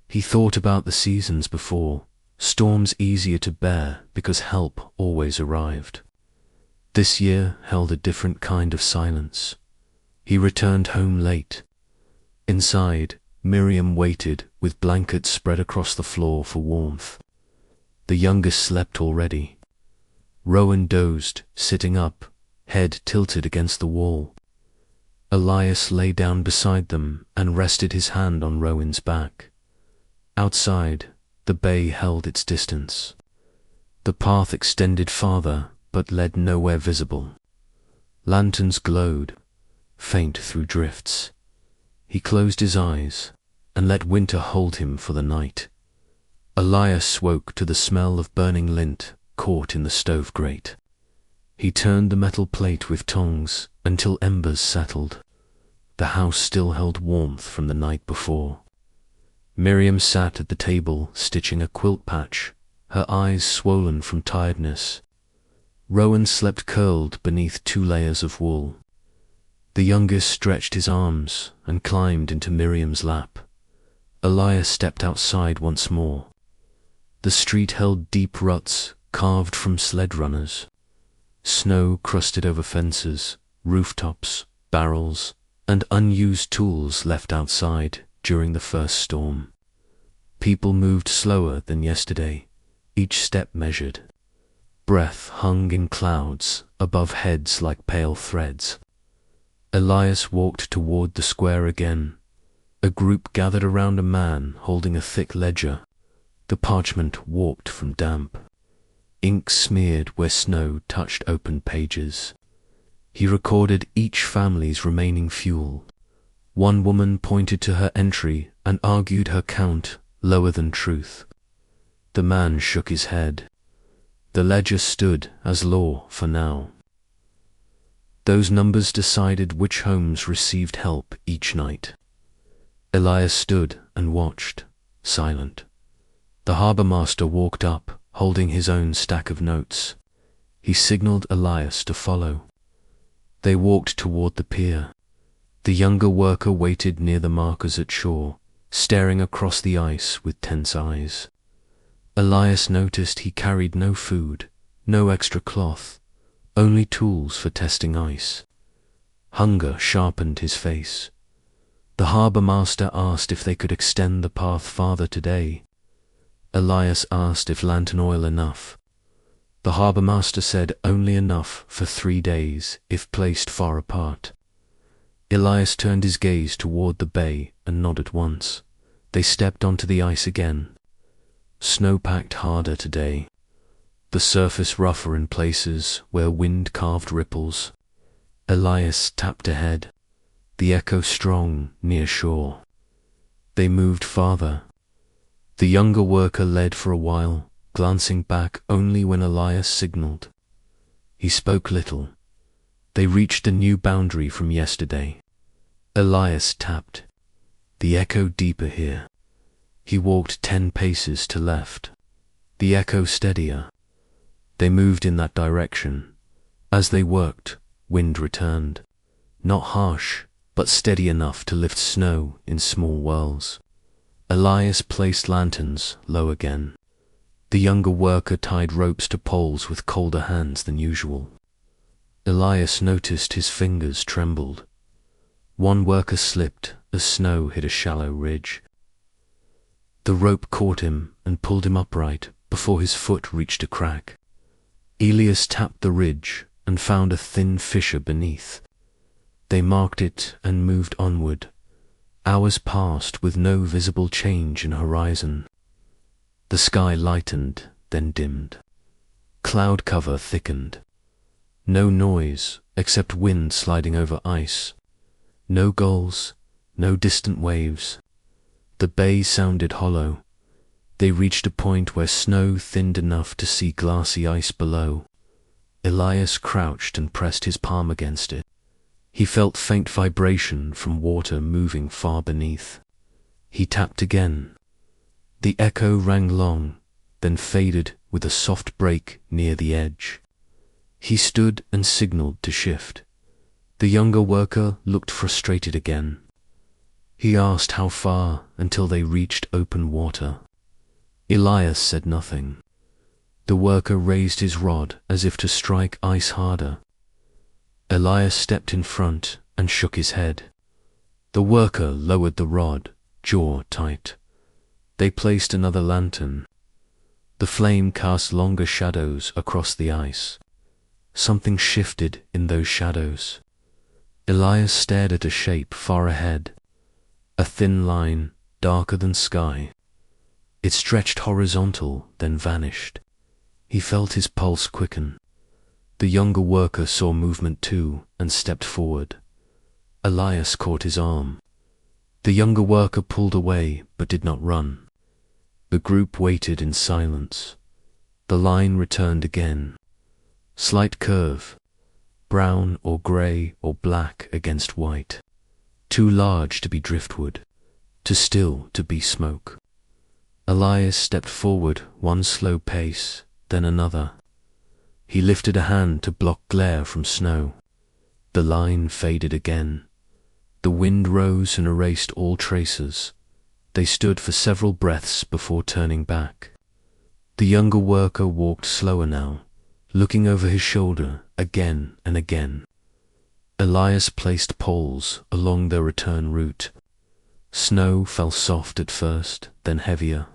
He thought about the seasons before, storms easier to bear because help always arrived. This year held a different kind of silence. He returned home late. Inside, Miriam waited with blankets spread across the floor for warmth. The youngest slept already. Rowan dozed, sitting up, head tilted against the wall. Elias lay down beside them and rested his hand on Rowan's back. Outside, the bay held its distance. The path extended farther, but led nowhere visible. Lanterns glowed, faint through drifts. He closed his eyes and let winter hold him for the night. Elias woke to the smell of burning lint caught in the stove grate. He turned the metal plate with tongs until embers settled. The house still held warmth from the night before. Miriam sat at the table stitching a quilt patch, her eyes swollen from tiredness. Rowan slept curled beneath 2 layers of wool. The youngest stretched his arms and climbed into Miriam's lap. Elias stepped outside once more. The street held deep ruts carved from sled runners. Snow crusted over fences, rooftops, barrels, and unused tools left outside during the first storm. People moved slower than yesterday, each step measured. Breath hung in clouds above heads like pale threads. Elias walked toward the square again. A group gathered around a man holding a thick ledger, the parchment warped from damp. Ink smeared where snow touched open pages. He recorded each family's remaining fuel. One woman pointed to her entry and argued her count lower than truth. The man shook his head. The ledger stood as law for now. Those numbers decided which homes received help each night. Elias stood and watched, silent. The harbour master walked up, holding his own stack of notes. He signalled Elias to follow. They walked toward the pier. The younger worker waited near the markers at shore, staring across the ice with tense eyes. Elias noticed he carried no food, no extra cloth, only tools for testing ice. Hunger sharpened his face. The harbour master asked if they could extend the path farther today. Elias asked if lantern oil enough. The harbour master said only enough for 3 days if placed far apart. Elias turned his gaze toward the bay and nodded once. They stepped onto the ice again. Snow packed harder today. The surface rougher in places where wind carved ripples. Elias tapped ahead, the echo strong near shore. They moved farther. The younger worker led for a while, glancing back only when Elias signalled. He spoke little. They reached a new boundary from yesterday. Elias tapped. The echo deeper here. He walked 10 paces to left. The echo steadier. They moved in that direction. As they worked, wind returned. Not harsh, but steady enough to lift snow in small whirls. Elias placed lanterns low again. The younger worker tied ropes to poles with colder hands than usual. Elias noticed his fingers trembled. One worker slipped as snow hit a shallow ridge. The rope caught him and pulled him upright before his foot reached a crack. Elias tapped the ridge and found a thin fissure beneath. They marked it and moved onward. Hours passed with no visible change in horizon. The sky lightened, then dimmed. Cloud cover thickened. No noise except wind sliding over ice. No gulls, no distant waves. The bay sounded hollow. They reached a point where snow thinned enough to see glassy ice below. Elias crouched and pressed his palm against it. He felt faint vibration from water moving far beneath. He tapped again. The echo rang long, then faded with a soft break near the edge. He stood and signaled to shift. The younger worker looked frustrated again. He asked how far until they reached open water. Elias said nothing. The worker raised his rod as if to strike ice harder. Elias stepped in front and shook his head. The worker lowered the rod, jaw tight. They placed another lantern. The flame cast longer shadows across the ice. Something shifted in those shadows. Elias stared at a shape far ahead. A thin line, darker than sky. It stretched horizontal, then vanished. He felt his pulse quicken. The younger worker saw movement too and stepped forward. Elias caught his arm. The younger worker pulled away but did not run. The group waited in silence. The line returned again. Slight curve, brown or grey or black against white. Too large to be driftwood, too still to be smoke. Elias stepped forward one slow pace, then another. He lifted a hand to block glare from snow. The line faded again. The wind rose and erased all traces. They stood for several breaths before turning back. The younger worker walked slower now, looking over his shoulder again and again. Elias placed poles along their return route. Snow fell soft at first, then heavier.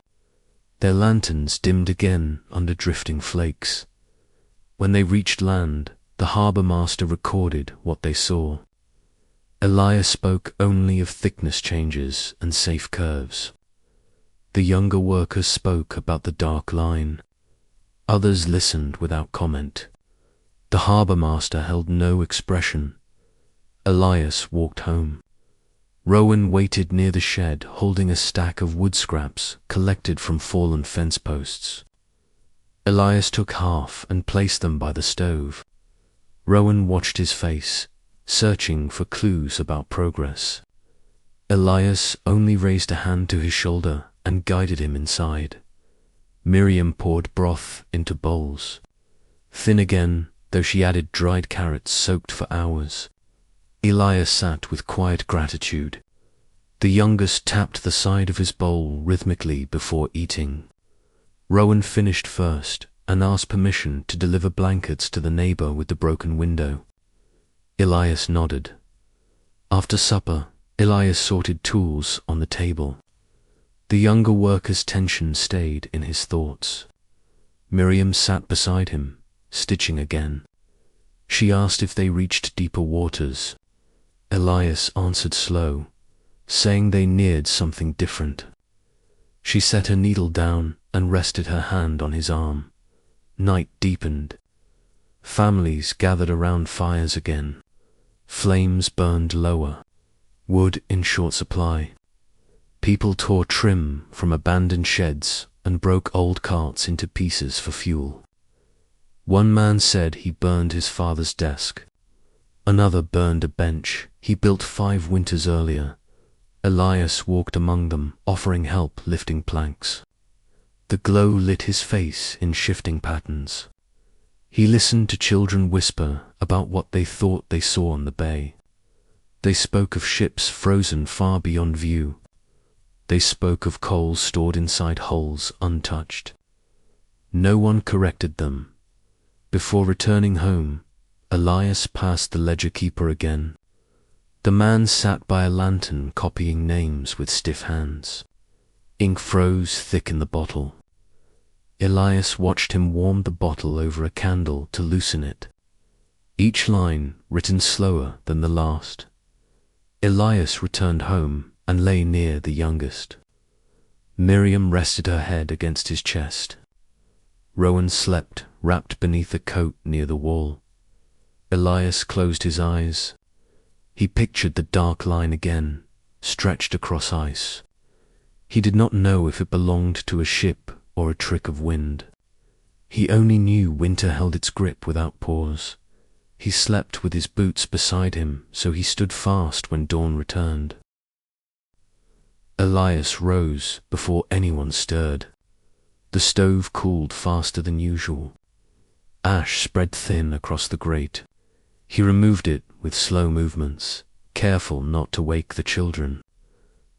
Their lanterns dimmed again under drifting flakes. When they reached land, the harbour master recorded what they saw. Elias spoke only of thickness changes and safe curves. The younger workers spoke about the dark line. Others listened without comment. The harbour master held no expression. Elias walked home. Rowan waited near the shed holding a stack of wood scraps collected from fallen fence posts. Elias took half and placed them by the stove. Rowan watched his face, searching for clues about progress. Elias only raised a hand to his shoulder and guided him inside. Miriam poured broth into bowls. Thin again, though she added dried carrots soaked for hours. Elias sat with quiet gratitude. The youngest tapped the side of his bowl rhythmically before eating. Rowan finished first and asked permission to deliver blankets to the neighbour with the broken window. Elias nodded. After supper, Elias sorted tools on the table. The younger worker's tension stayed in his thoughts. Miriam sat beside him, stitching again. She asked if they reached deeper waters. Elias answered slow, saying they neared something different. She set her needle down and rested her hand on his arm. Night deepened. Families gathered around fires again. Flames burned lower. Wood in short supply. People tore trim from abandoned sheds and broke old carts into pieces for fuel. One man said he burned his father's desk. Another burned a bench he built 5 winters earlier. Elias walked among them, offering help lifting planks. The glow lit his face in shifting patterns. He listened to children whisper about what they thought they saw on the bay. They spoke of ships frozen far beyond view. They spoke of coal stored inside holes untouched. No one corrected them. Before returning home, Elias passed the ledger keeper again. The man sat by a lantern copying names with stiff hands. Ink froze thick in the bottle. Elias watched him warm the bottle over a candle to loosen it. Each line written slower than the last. Elias returned home and lay near the youngest. Miriam rested her head against his chest. Rowan slept, wrapped beneath a coat near the wall. Elias closed his eyes. He pictured the dark line again, stretched across ice. He did not know if it belonged to a ship or a trick of wind. He only knew winter held its grip without pause. He slept with his boots beside him, so he stood fast when dawn returned. Elias rose before anyone stirred. The stove cooled faster than usual. Ash spread thin across the grate. He removed it with slow movements, careful not to wake the children.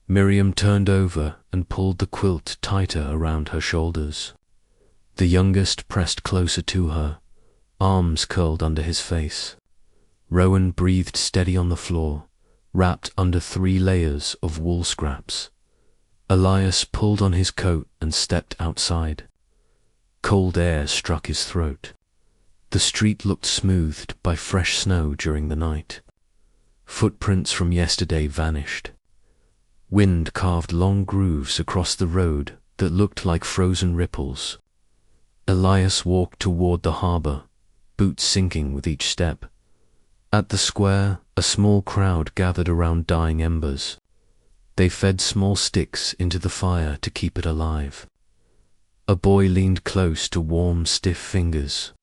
Miriam turned over and pulled the quilt tighter around her shoulders. The youngest pressed closer to her, arms curled under his face. Rowan breathed steady on the floor, wrapped under 3 layers of wool scraps. Elias pulled on his coat and stepped outside. Cold air struck his throat. The street looked smoothed by fresh snow during the night. Footprints from yesterday vanished. Wind carved long grooves across the road that looked like frozen ripples. Elias walked toward the harbour, boots sinking with each step. At the square, a small crowd gathered around dying embers. They fed small sticks into the fire to keep it alive. A boy leaned close to warm, stiff fingers.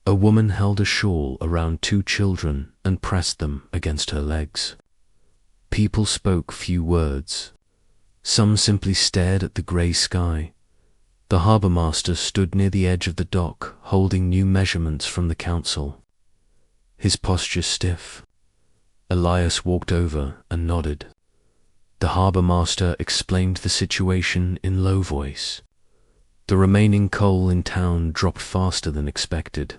A woman held a shawl around 2 children and pressed them against her legs. People spoke few words. Some simply stared at the grey sky. The harbour master stood near the edge of the dock, holding new measurements from the council. His posture stiff. Elias walked over and nodded. The harbour master explained the situation in low voice. The remaining coal in town dropped faster than expected.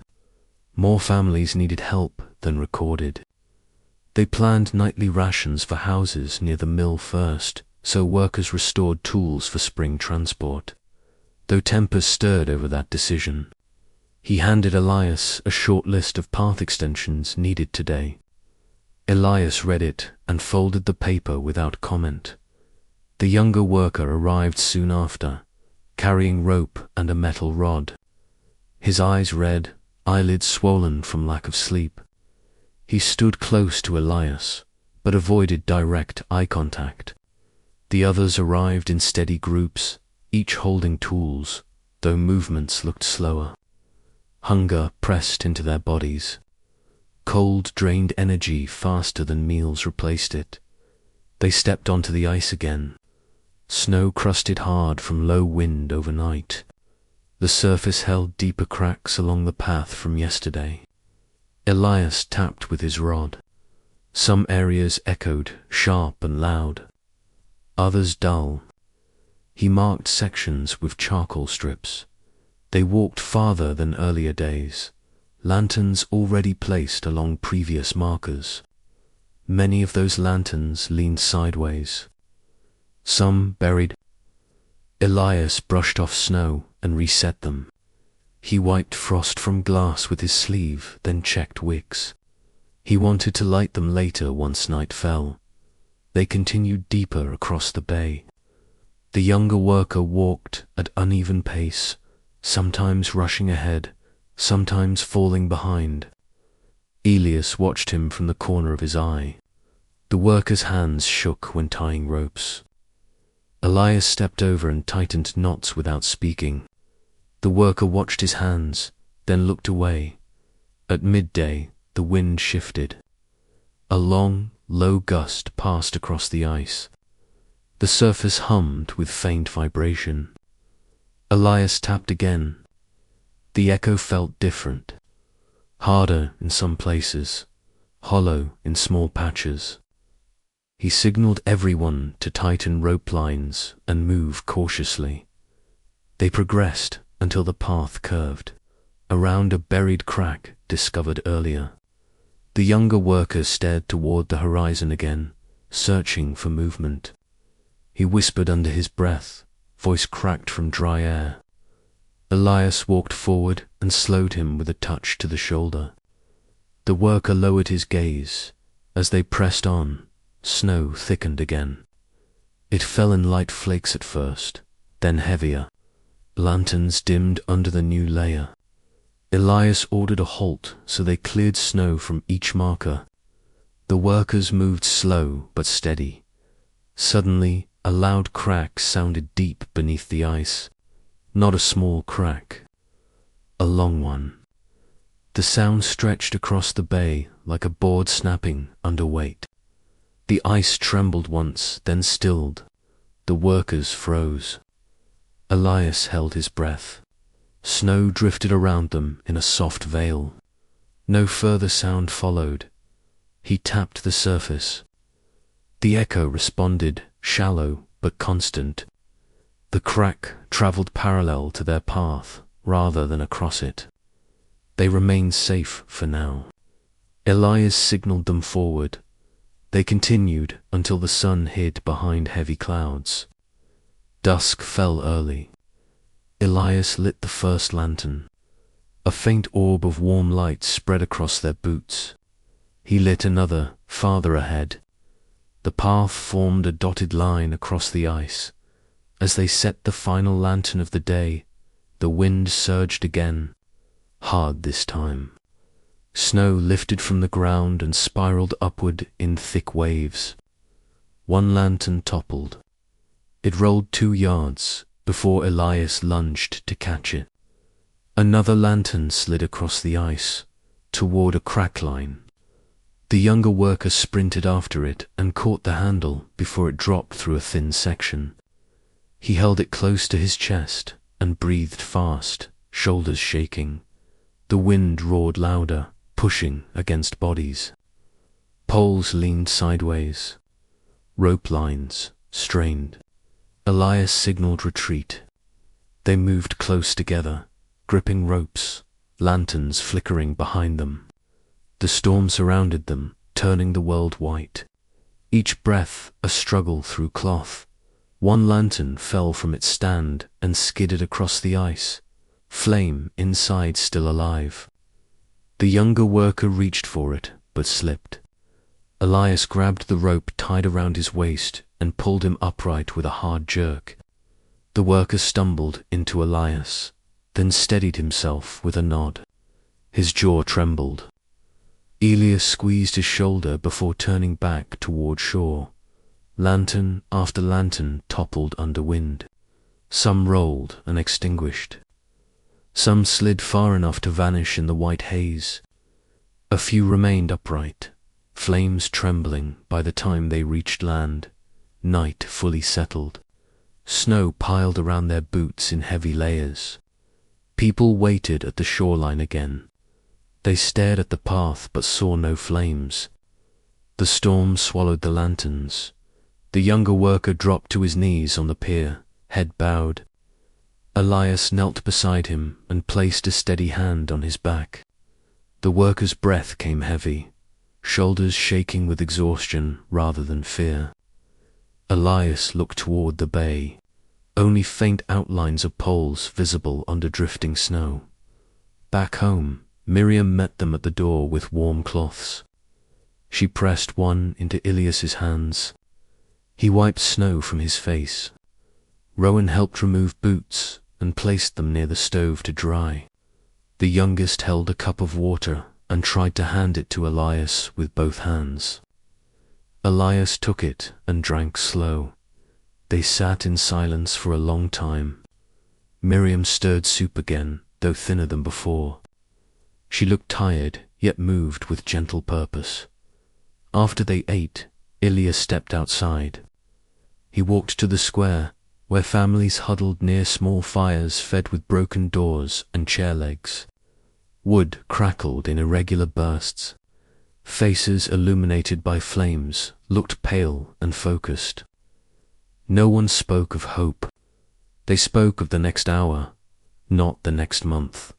More families needed help than recorded. They planned nightly rations for houses near the mill first, so workers restored tools for spring transport. Though tempers stirred over that decision, he handed Elias a short list of path extensions needed today. Elias read it and folded the paper without comment. The younger worker arrived soon after, carrying rope and a metal rod. His eyes red, eyelids swollen from lack of sleep. He stood close to Elias, but avoided direct eye contact. The others arrived in steady groups, each holding tools, though movements looked slower. Hunger pressed into their bodies. Cold drained energy faster than meals replaced it. They stepped onto the ice again. Snow crusted hard from low wind overnight. The surface held deeper cracks along the path from yesterday. Elias tapped with his rod. Some areas echoed, sharp and loud. Others dull. He marked sections with charcoal strips. They walked farther than earlier days, lanterns already placed along previous markers. Many of those lanterns leaned sideways. Some buried. Elias brushed off snow and reset them. He wiped frost from glass with his sleeve, then checked wicks. He wanted to light them later once night fell. They continued deeper across the bay. The younger worker walked at uneven pace, sometimes rushing ahead, sometimes falling behind. Elias watched him from the corner of his eye. The worker's hands shook when tying ropes. Elias stepped over and tightened knots without speaking. The worker watched his hands, then looked away. At midday, the wind shifted. A long, low gust passed across the ice. The surface hummed with faint vibration. Elias tapped again. The echo felt different. Harder in some places, hollow in small patches. He signaled everyone to tighten rope lines and move cautiously. They progressed until the path curved, around a buried crack discovered earlier. The younger worker stared toward the horizon again, searching for movement. He whispered under his breath, voice cracked from dry air. Elias walked forward and slowed him with a touch to the shoulder. The worker lowered his gaze. As they pressed on, snow thickened again. It fell in light flakes at first, then heavier. Lanterns dimmed under the new layer. Elias ordered a halt so they cleared snow from each marker. The workers moved slow but steady. Suddenly, A loud crack sounded deep beneath the ice. Not a small crack, a long one. The sound stretched across the bay like a board snapping under weight. The ice trembled once, then stilled. The workers froze. Elias held his breath. Snow drifted around them in a soft veil. No further sound followed. He tapped the surface. The echo responded, shallow but constant. The crack travelled parallel to their path rather than across it. They remained safe for now. Elias signalled them forward. They continued until the sun hid behind heavy clouds. Dusk fell early. Elias lit the first lantern. A faint orb of warm light spread across their boots. He lit another, farther ahead. The path formed a dotted line across the ice. As they set the final lantern of the day, the wind surged again, hard this time. Snow lifted from the ground and spiraled upward in thick waves. One lantern toppled. It rolled 2 yards before Elias lunged to catch it. Another lantern slid across the ice, toward a crack line. The younger worker sprinted after it and caught the handle before it dropped through a thin section. He held it close to his chest and breathed fast, shoulders shaking. The wind roared louder, pushing against bodies. Poles leaned sideways. Rope lines strained. Elias signaled retreat. They moved close together, gripping ropes, lanterns flickering behind them. The storm surrounded them, turning the world white. Each breath a struggle through cloth. One lantern fell from its stand and skidded across the ice, flame inside still alive. The younger worker reached for it, but slipped. Elias grabbed the rope tied around his waist and pulled him upright with a hard jerk. The worker stumbled into Elias, then steadied himself with a nod. His jaw trembled. Elias squeezed his shoulder before turning back toward shore. Lantern after lantern toppled under wind. Some rolled and extinguished. Some slid far enough to vanish in the white haze. A few remained upright, flames trembling by the time they reached land. Night fully settled. Snow piled around their boots in heavy layers. People waited at the shoreline again. They stared at the path but saw no flames. The storm swallowed the lanterns. The younger worker dropped to his knees on the pier, head bowed. Elias knelt beside him and placed a steady hand on his back. The worker's breath came heavy, shoulders shaking with exhaustion rather than fear. Elias looked toward the bay, only faint outlines of poles visible under drifting snow. Back home, Miriam met them at the door with warm cloths. She pressed one into Elias's hands. He wiped snow from his face. Rowan helped remove boots and placed them near the stove to dry. The youngest held a cup of water and tried to hand it to Elias with both hands. Elias took it and drank slow. They sat in silence for a long time. Miriam stirred soup again, though thinner than before. She looked tired, yet moved with gentle purpose. After they ate, Elias stepped outside. He walked to the square, where families huddled near small fires fed with broken doors and chair legs. Wood crackled in irregular bursts. Faces illuminated by flames looked pale and focused. No one spoke of hope. They spoke of the next hour, not the next month.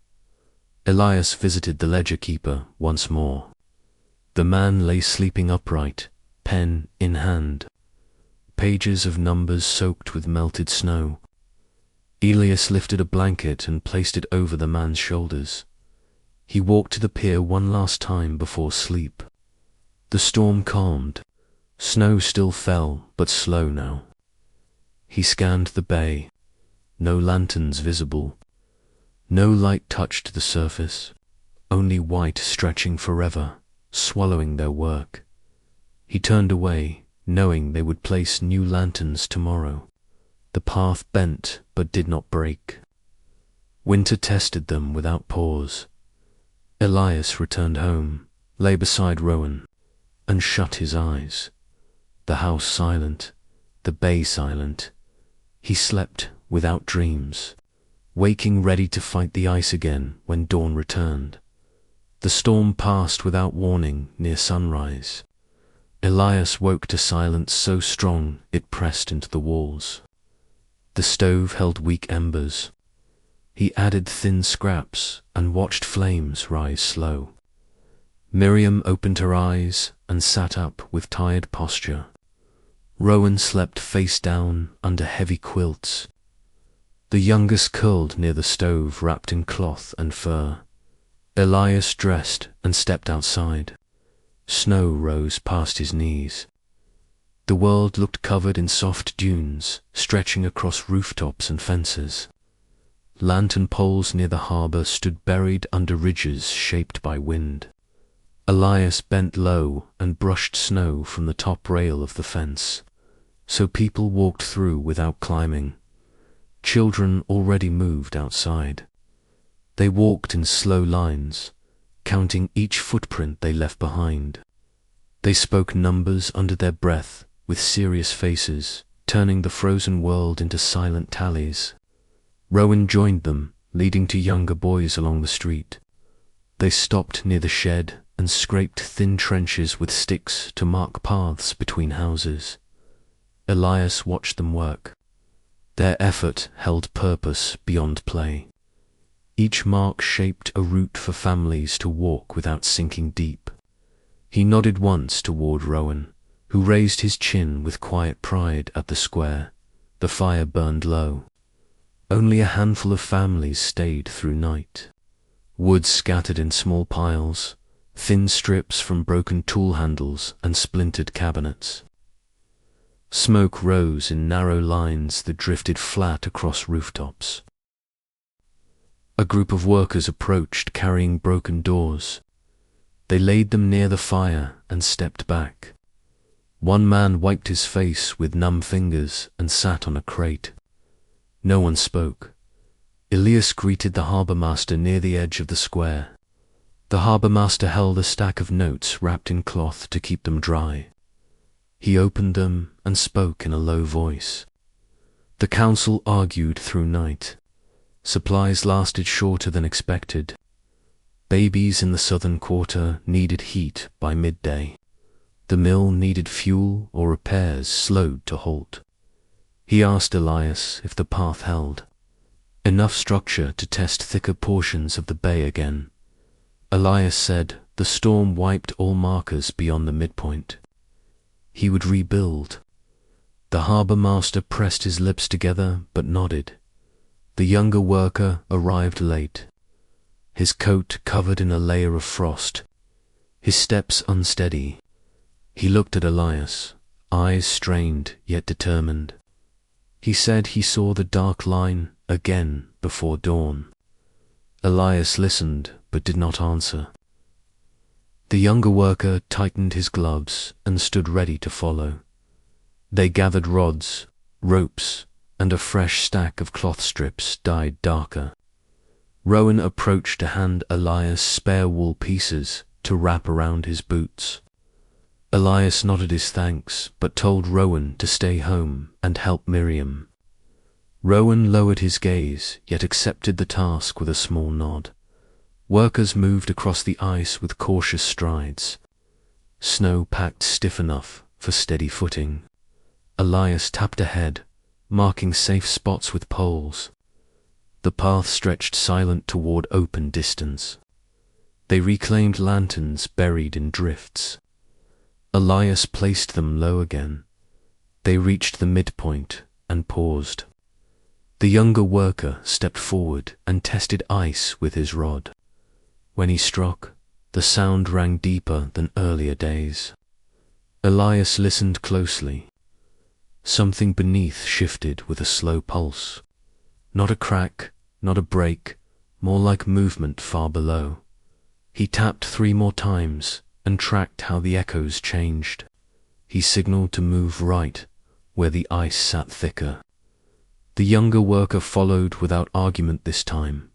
Elias visited the ledger keeper once more. The man lay sleeping upright, pen in hand. Pages of numbers soaked with melted snow. Elias lifted a blanket and placed it over the man's shoulders. He walked to the pier one last time before sleep. The storm calmed. Snow still fell, but slow now. He scanned the bay. No lanterns visible. No light touched the surface. Only white stretching forever, swallowing their work. He turned away, knowing they would place new lanterns tomorrow. The path bent but did not break. Winter tested them without pause. Elias returned home, lay beside Rowan, and shut his eyes. The house silent, the bay silent. He slept without dreams, waking ready to fight the ice again when dawn returned. The storm passed without warning near sunrise. Elias woke to silence so strong it pressed into the walls. The stove held weak embers. He added thin scraps and watched flames rise slow. Miriam opened her eyes and sat up with tired posture. Rowan slept face down under heavy quilts. The youngest curled near the stove wrapped in cloth and fur. Elias dressed and stepped outside. Snow rose past his knees. The world looked covered in soft dunes, stretching across rooftops and fences. Lantern poles near the harbour stood buried under ridges shaped by wind. Elias bent low and brushed snow from the top rail of the fence, so people walked through without climbing. Children already moved outside. They walked in slow lines, counting each footprint they left behind. They spoke numbers under their breath with serious faces, turning the frozen world into silent tallies. Rowan joined them, leading to younger boys along the street. They stopped near the shed and scraped thin trenches with sticks to mark paths between houses. Elias watched them work. Their effort held purpose beyond play. Each mark shaped a route for families to walk without sinking deep. He nodded once toward Rowan, who raised his chin with quiet pride at the square. The fire burned low. Only a handful of families stayed through night. Wood scattered in small piles, thin strips from broken tool handles and splintered cabinets. Smoke rose in narrow lines that drifted flat across rooftops. A group of workers approached carrying broken doors. They laid them near the fire and stepped back. One man wiped his face with numb fingers and sat on a crate. No one spoke. Elias greeted the harbour master near the edge of the square. The harbour master held a stack of notes wrapped in cloth to keep them dry. He opened them and spoke in a low voice. The council argued through night. Supplies lasted shorter than expected. Babies in the southern quarter needed heat by midday. The mill needed fuel or repairs slowed to halt. He asked Elias if the path held. Enough structure to test thicker portions of the bay again. Elias said the storm wiped all markers beyond the midpoint. He would rebuild. The harbour master pressed his lips together but nodded. The younger worker arrived late, his coat covered in a layer of frost, his steps unsteady. He looked at Elias, eyes strained yet determined. He said he saw the dark line again before dawn. Elias listened but did not answer. The younger worker tightened his gloves and stood ready to follow. They gathered rods, ropes, and a fresh stack of cloth strips dyed darker. Rowan approached to hand Elias spare wool pieces to wrap around his boots. Elias nodded his thanks, but told Rowan to stay home and help Miriam. Rowan lowered his gaze, yet accepted the task with a small nod. Workers moved across the ice with cautious strides. Snow packed stiff enough for steady footing. Elias tapped ahead, marking safe spots with poles. The path stretched silent toward open distance. They reclaimed lanterns buried in drifts. Elias placed them low again. They reached the midpoint and paused. The younger worker stepped forward and tested ice with his rod. When he struck, the sound rang deeper than earlier days. Elias listened closely. Something beneath shifted with a slow pulse. Not a crack, not a break, more like movement far below. He tapped 3 more times and tracked how the echoes changed. He signaled to move right, where the ice sat thicker. The younger worker followed without argument this time.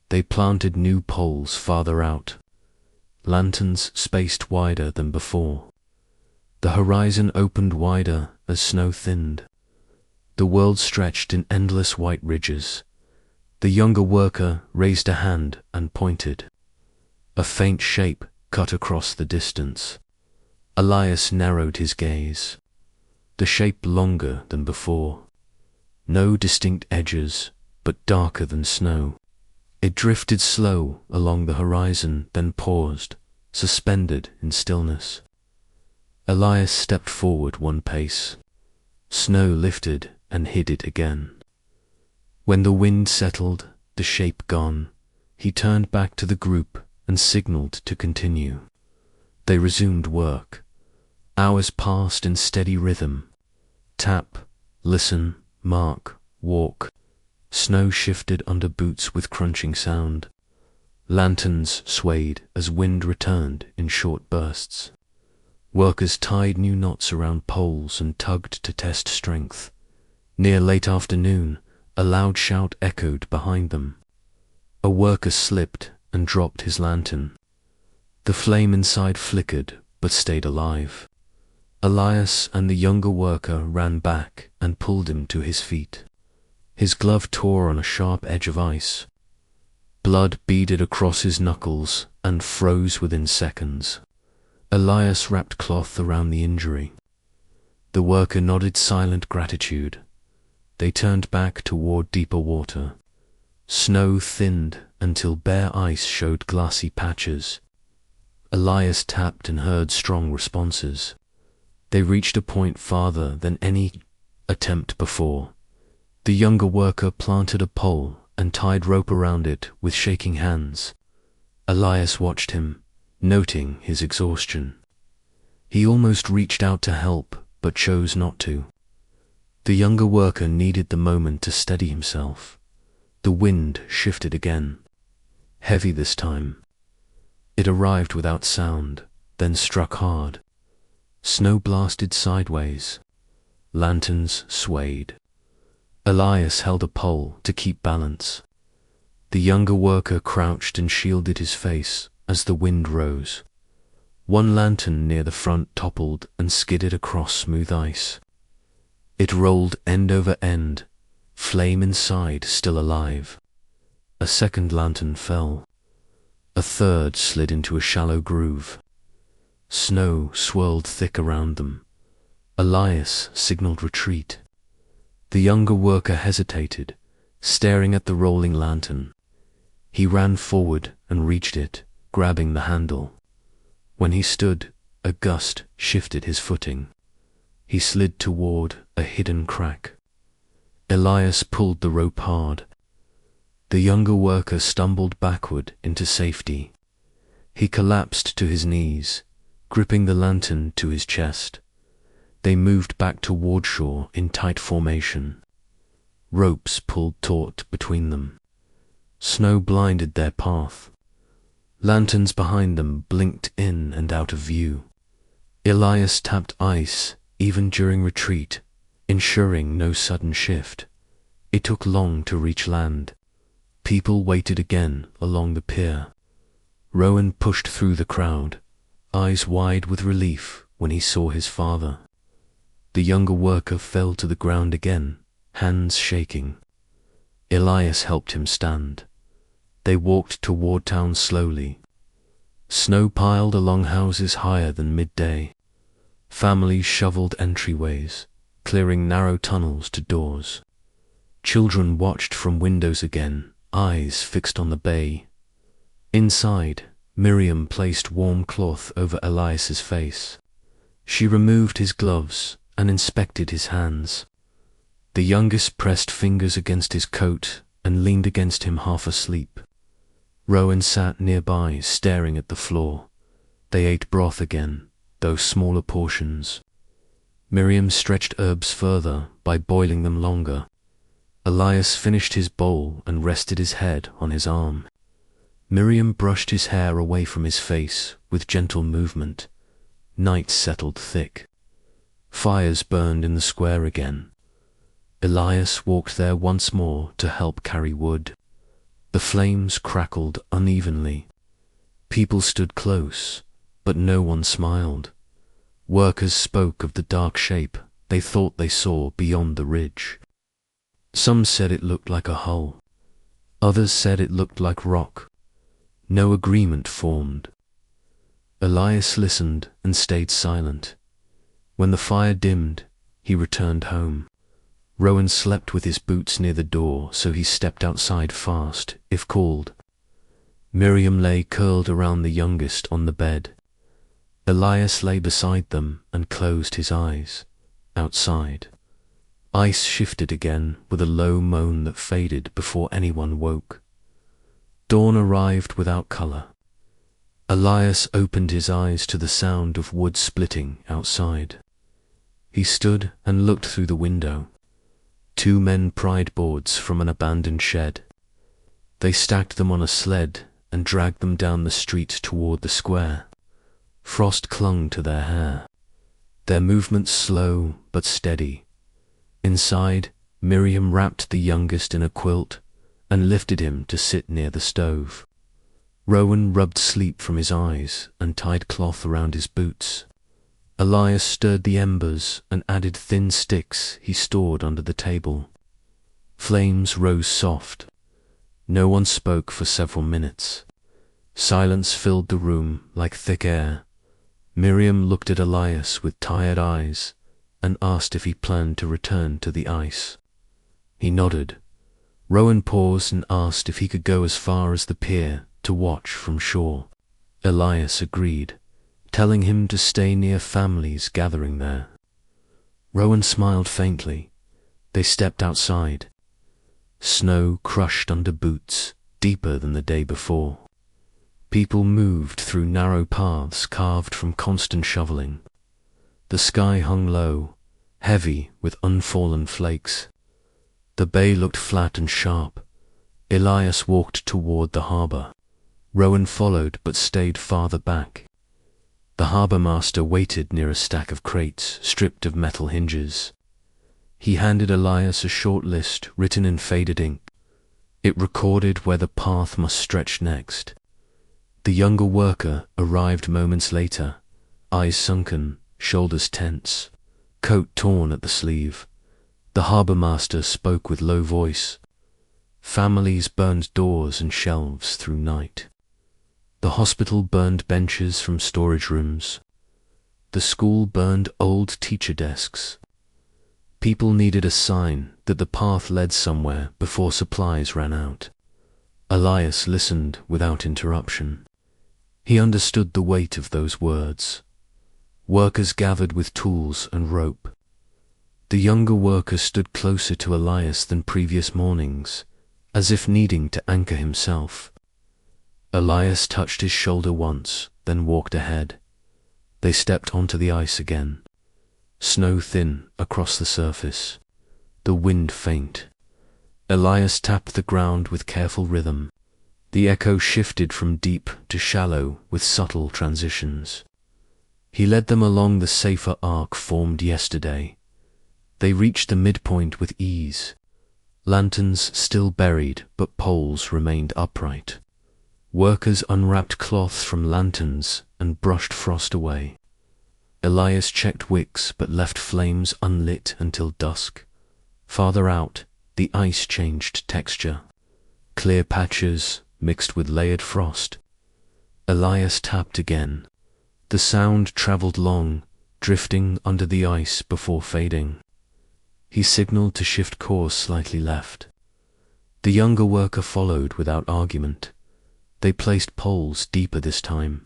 They planted new poles farther out, lanterns spaced wider than before. The horizon opened wider as snow thinned. The world stretched in endless white ridges. The younger worker raised a hand and pointed. A faint shape cut across the distance. Elias narrowed his gaze. The shape longer than before. No distinct edges, but darker than snow. It drifted slow along the horizon, then paused, suspended in stillness. Elias stepped forward one pace. Snow lifted and hid it again. When the wind settled, the shape gone, he turned back to the group and signaled to continue. They resumed work. Hours passed in steady rhythm. Tap, listen, mark, walk. Snow shifted under boots with crunching sound. Lanterns swayed as wind returned in short bursts. Workers tied new knots around poles and tugged to test strength. Near late afternoon, a loud shout echoed behind them. A worker slipped and dropped his lantern. The flame inside flickered but stayed alive. Elias and the younger worker ran back and pulled him to his feet. His glove tore on a sharp edge of ice. Blood beaded across his knuckles and froze within seconds. Elias wrapped cloth around the injury. The worker nodded silent gratitude. They turned back toward deeper water. Snow thinned until bare ice showed glassy patches. Elias tapped and heard strong responses. They reached a point farther than any attempt before. The younger worker planted a pole and tied rope around it with shaking hands. Elias watched him, noting his exhaustion. He almost reached out to help, but chose not to. The younger worker needed the moment to steady himself. The wind shifted again, heavy this time. It arrived without sound, then struck hard. Snow blasted sideways. Lanterns swayed. Elias held a pole to keep balance. The younger worker crouched and shielded his face as the wind rose. One lantern near the front toppled and skidded across smooth ice. It rolled end over end, flame inside still alive. A second lantern fell. A third slid into a shallow groove. Snow swirled thick around them. Elias signaled retreat. The younger worker hesitated, staring at the rolling lantern. He ran forward and reached it, grabbing the handle. When he stood, a gust shifted his footing. He slid toward a hidden crack. Elias pulled the rope hard. The younger worker stumbled backward into safety. He collapsed to his knees, gripping the lantern to his chest. They moved back toward shore in tight formation. Ropes pulled taut between them. Snow blinded their path. Lanterns behind them blinked in and out of view. Elias tapped ice even during retreat, ensuring no sudden shift. It took long to reach land. People waited again along the pier. Rowan pushed through the crowd, eyes wide with relief when he saw his father. The younger worker fell to the ground again, hands shaking. Elias helped him stand. They walked toward town slowly. Snow piled along houses higher than midday. Families shoveled entryways, clearing narrow tunnels to doors. Children watched from windows again, eyes fixed on the bay. Inside, Miriam placed warm cloth over Elias's face. She removed his gloves and inspected his hands. The youngest pressed fingers against his coat and leaned against him half asleep. Rowan sat nearby, staring at the floor. They ate broth again, though smaller portions. Miriam stretched herbs further by boiling them longer. Elias finished his bowl and rested his head on his arm. Miriam brushed his hair away from his face with gentle movement. Night settled thick. Fires burned in the square again. Elias walked there once more to help carry wood. The flames crackled unevenly. People stood close, but no one smiled. Workers spoke of the dark shape they thought they saw beyond the ridge. Some said it looked like a hull. Others said it looked like rock. No agreement formed. Elias listened and stayed silent. When the fire dimmed, he returned home. Rowan slept with his boots near the door, so he stepped outside fast, if called. Miriam lay curled around the youngest on the bed. Elias lay beside them and closed his eyes. Outside, ice shifted again with a low moan that faded before anyone woke. Dawn arrived without colour. Elias opened his eyes to the sound of wood splitting outside. He stood and looked through the window. 2 men pried boards from an abandoned shed. They stacked them on a sled and dragged them down the street toward the square. Frost clung to their hair. Their movements slow but steady. Inside, Miriam wrapped the youngest in a quilt and lifted him to sit near the stove. Rowan rubbed sleep from his eyes and tied cloth around his boots. Elias stirred the embers and added thin sticks he stored under the table. Flames rose soft. No one spoke for several minutes. Silence filled the room like thick air. Miriam looked at Elias with tired eyes and asked if he planned to return to the ice. He nodded. Rowan paused and asked if he could go as far as the pier to watch from shore. Elias agreed, telling him to stay near families gathering there. Rowan smiled faintly. They stepped outside. Snow crushed under boots, deeper than the day before. People moved through narrow paths carved from constant shoveling. The sky hung low, heavy with unfallen flakes. The bay looked flat and sharp. Elias walked toward the harbour. Rowan followed but stayed farther back. The harbour master waited near a stack of crates stripped of metal hinges. He handed Elias a short list written in faded ink. It recorded where the path must stretch next. The younger worker arrived moments later, eyes sunken, shoulders tense, coat torn at the sleeve. The harbour master spoke with low voice. Families burned doors and shelves through night. The hospital burned benches from storage rooms. The school burned old teacher desks. People needed a sign that the path led somewhere before supplies ran out. Elias listened without interruption. He understood the weight of those words. Workers gathered with tools and rope. The younger worker stood closer to Elias than previous mornings, as if needing to anchor himself. Elias touched his shoulder once, then walked ahead. They stepped onto the ice again. Snow thin across the surface. The wind faint. Elias tapped the ground with careful rhythm. The echo shifted from deep to shallow with subtle transitions. He led them along the safer arc formed yesterday. They reached the midpoint with ease. Lanterns still buried, but poles remained upright. Workers unwrapped cloths from lanterns and brushed frost away. Elias checked wicks but left flames unlit until dusk. Farther out, the ice changed texture. Clear patches mixed with layered frost. Elias tapped again. The sound travelled long, drifting under the ice before fading. He signalled to shift course slightly left. The younger worker followed without argument. They placed poles deeper this time.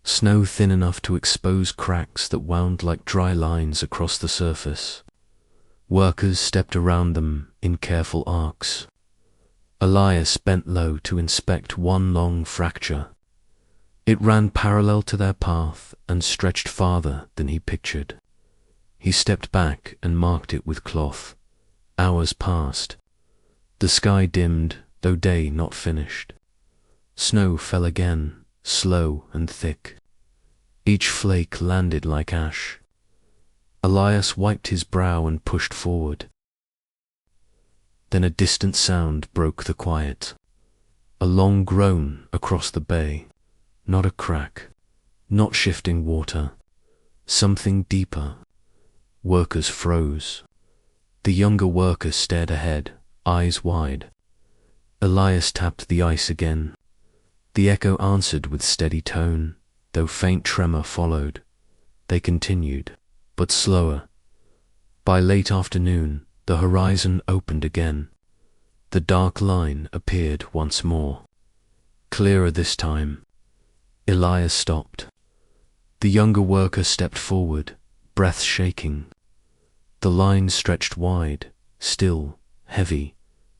Snow thin enough to expose cracks that wound like dry lines across the surface. Workers stepped around them in careful arcs. Elias bent low to inspect one long fracture. It ran parallel to their path and stretched farther than he pictured. He stepped back and marked it with cloth. Hours passed. The sky dimmed, though day not finished. Snow fell again, slow and thick. Each flake landed like ash. Elias wiped his brow and pushed forward. Then a distant sound broke the quiet. A long groan across the bay. Not a crack, not shifting water. Something deeper. Workers froze. The younger worker stared ahead, eyes wide. Elias tapped the ice again. The echo answered with steady tone, though faint tremor followed. They continued, but slower. By late afternoon, the horizon opened again. The dark line appeared once more. Clearer this time. Elias stopped. The younger worker stepped forward, breath shaking. The line stretched wide, still, heavy,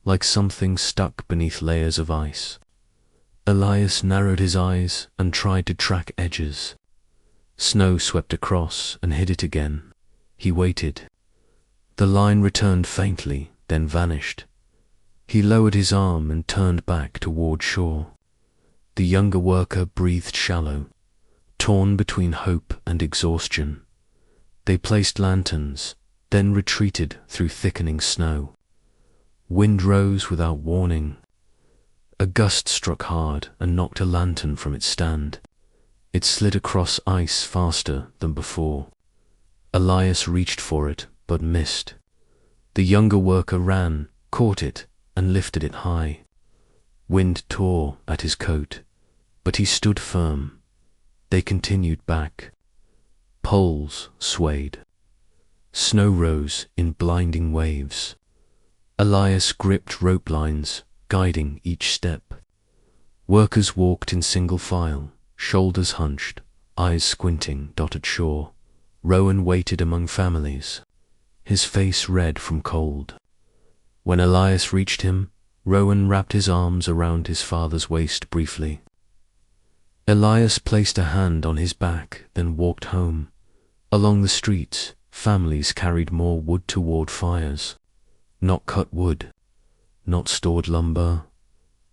like something stuck beneath layers of ice. Elias narrowed his eyes and tried to track edges. Snow swept across and hid it again. He waited. The line returned faintly, then vanished. He lowered his arm and turned back toward shore. The younger worker breathed shallow, torn between hope and exhaustion. They placed lanterns, then retreated through thickening snow. Wind rose without warning. A gust struck hard and knocked a lantern from its stand. It slid across ice faster than before. Elias reached for it, but missed. The younger worker ran, caught it, and lifted it high. Wind tore at his coat, but he stood firm. They continued back. Poles swayed. Snow rose in blinding waves. Elias gripped rope lines, guiding each step. Workers walked in single file, shoulders hunched, eyes squinting, dotted shore. Rowan waited among families, his face red from cold. When Elias reached him, Rowan wrapped his arms around his father's waist briefly. Elias placed a hand on his back, then walked home. Along the streets, families carried more wood toward fires. Not cut wood, not stored lumber,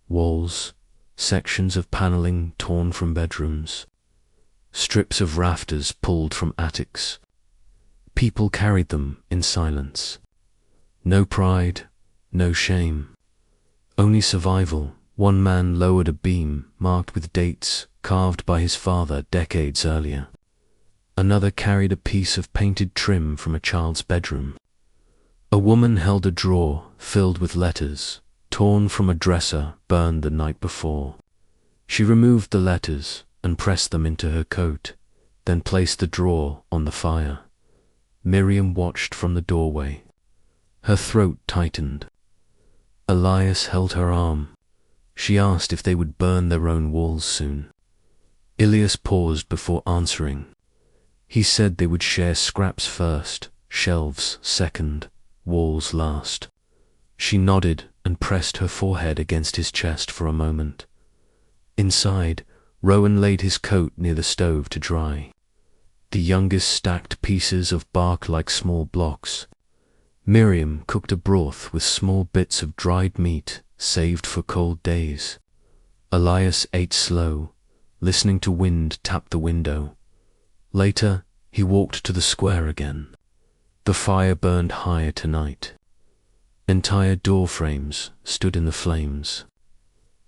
walls, sections of paneling torn from bedrooms, strips of rafters pulled from attics. People carried them in silence. No pride, no shame. Only survival. One man lowered a beam marked with dates carved by his father decades earlier. Another carried a piece of painted trim from a child's bedroom. A woman held a drawer filled with letters, torn from a dresser burned the night before. She removed the letters and pressed them into her coat, then placed the drawer on the fire. Miriam watched from the doorway. Her throat tightened. Elias held her arm. She asked if they would burn their own walls soon. Elias paused before answering. He said they would share scraps first, shelves second, walls last. She nodded and pressed her forehead against his chest for a moment. Inside, Rowan laid his coat near the stove to dry. The youngest stacked pieces of bark like small blocks. Miriam cooked a broth with small bits of dried meat saved for cold days. Elias ate slow, listening to wind tap the window. Later, he walked to the square again. The fire burned higher tonight. Entire door frames stood in the flames.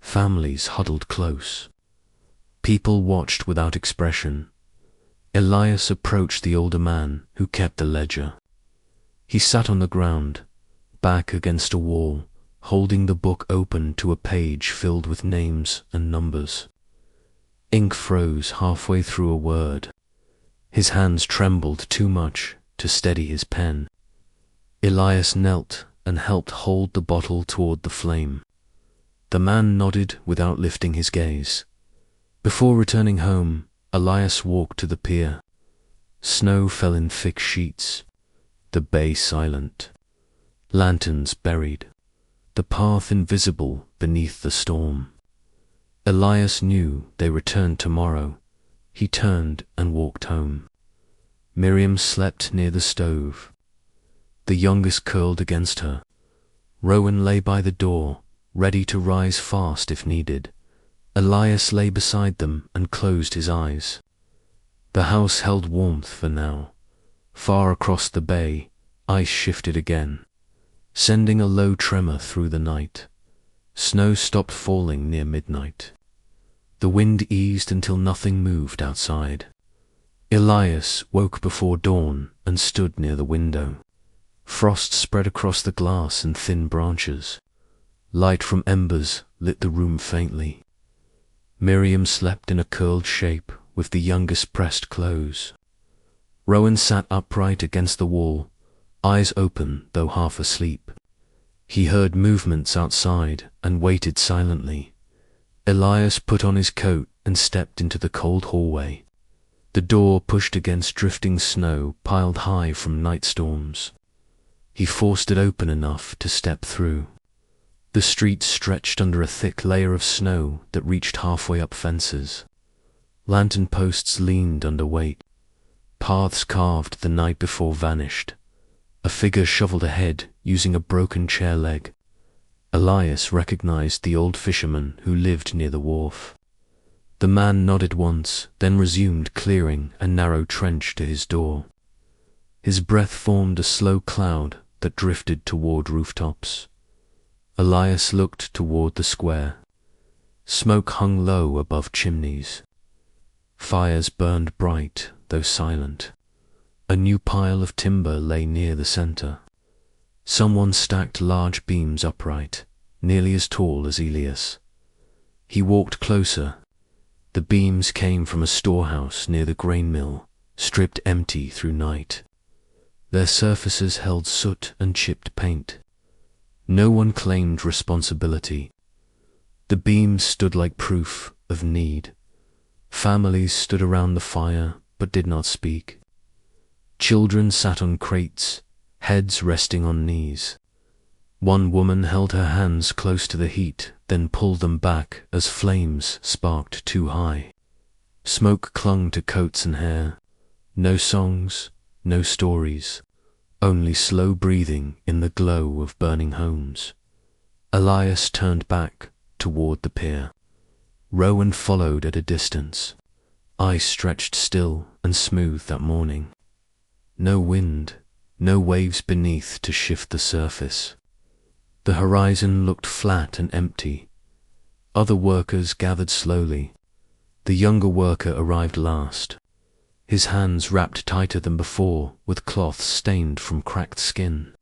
Families huddled close. People watched without expression. Elias approached the older man who kept the ledger. He sat on the ground, back against a wall, holding the book open to a page filled with names and numbers. Ink froze halfway through a word. His hands trembled too much to steady his pen. Elias knelt and helped hold the bottle toward the flame. The man nodded without lifting his gaze. Before returning home, Elias walked to the pier. Snow fell in thick sheets. The bay silent. Lanterns buried. The path invisible beneath the storm. Elias knew they returned tomorrow. He turned and walked home. Miriam slept near the stove. The youngest curled against her. Rowan lay by the door, ready to rise fast if needed. Elias lay beside them and closed his eyes. The house held warmth for now. Far across the bay, ice shifted again, sending a low tremor through the night. Snow stopped falling near midnight. The wind eased until nothing moved outside. Elias woke before dawn and stood near the window. Frost spread across the glass in thin branches. Light from embers lit the room faintly. Miriam slept in a curled shape with the youngest pressed close. Rowan sat upright against the wall, eyes open though half asleep. He heard movements outside and waited silently. Elias put on his coat and stepped into the cold hallway. The door pushed against drifting snow piled high from night storms. He forced it open enough to step through. The street stretched under a thick layer of snow that reached halfway up fences. Lantern posts leaned under weight. Paths carved the night before vanished. A figure shoveled ahead using a broken chair leg. Elias recognized the old fisherman who lived near the wharf. The man nodded once, then resumed clearing a narrow trench to his door. His breath formed a slow cloud that drifted toward rooftops. Elias looked toward the square. Smoke hung low above chimneys. Fires burned bright, though silent. A new pile of timber lay near the center. Someone stacked large beams upright, nearly as tall as Elias. He walked closer. The beams came from a storehouse near the grain mill, stripped empty through night. Their surfaces held soot and chipped paint. No one claimed responsibility. The beams stood like proof of need. Families stood around the fire but did not speak. Children sat on crates, heads resting on knees. One woman held her hands close to the heat, then pulled them back as flames sparked too high. Smoke clung to coats and hair. No songs, no stories, only slow breathing in the glow of burning homes. Elias turned back toward the pier. Rowan followed at a distance. Ice stretched still and smooth that morning. No wind, no waves beneath to shift the surface. The horizon looked flat and empty. Other workers gathered slowly. The younger worker arrived last. His hands wrapped tighter than before with cloths stained from cracked skin.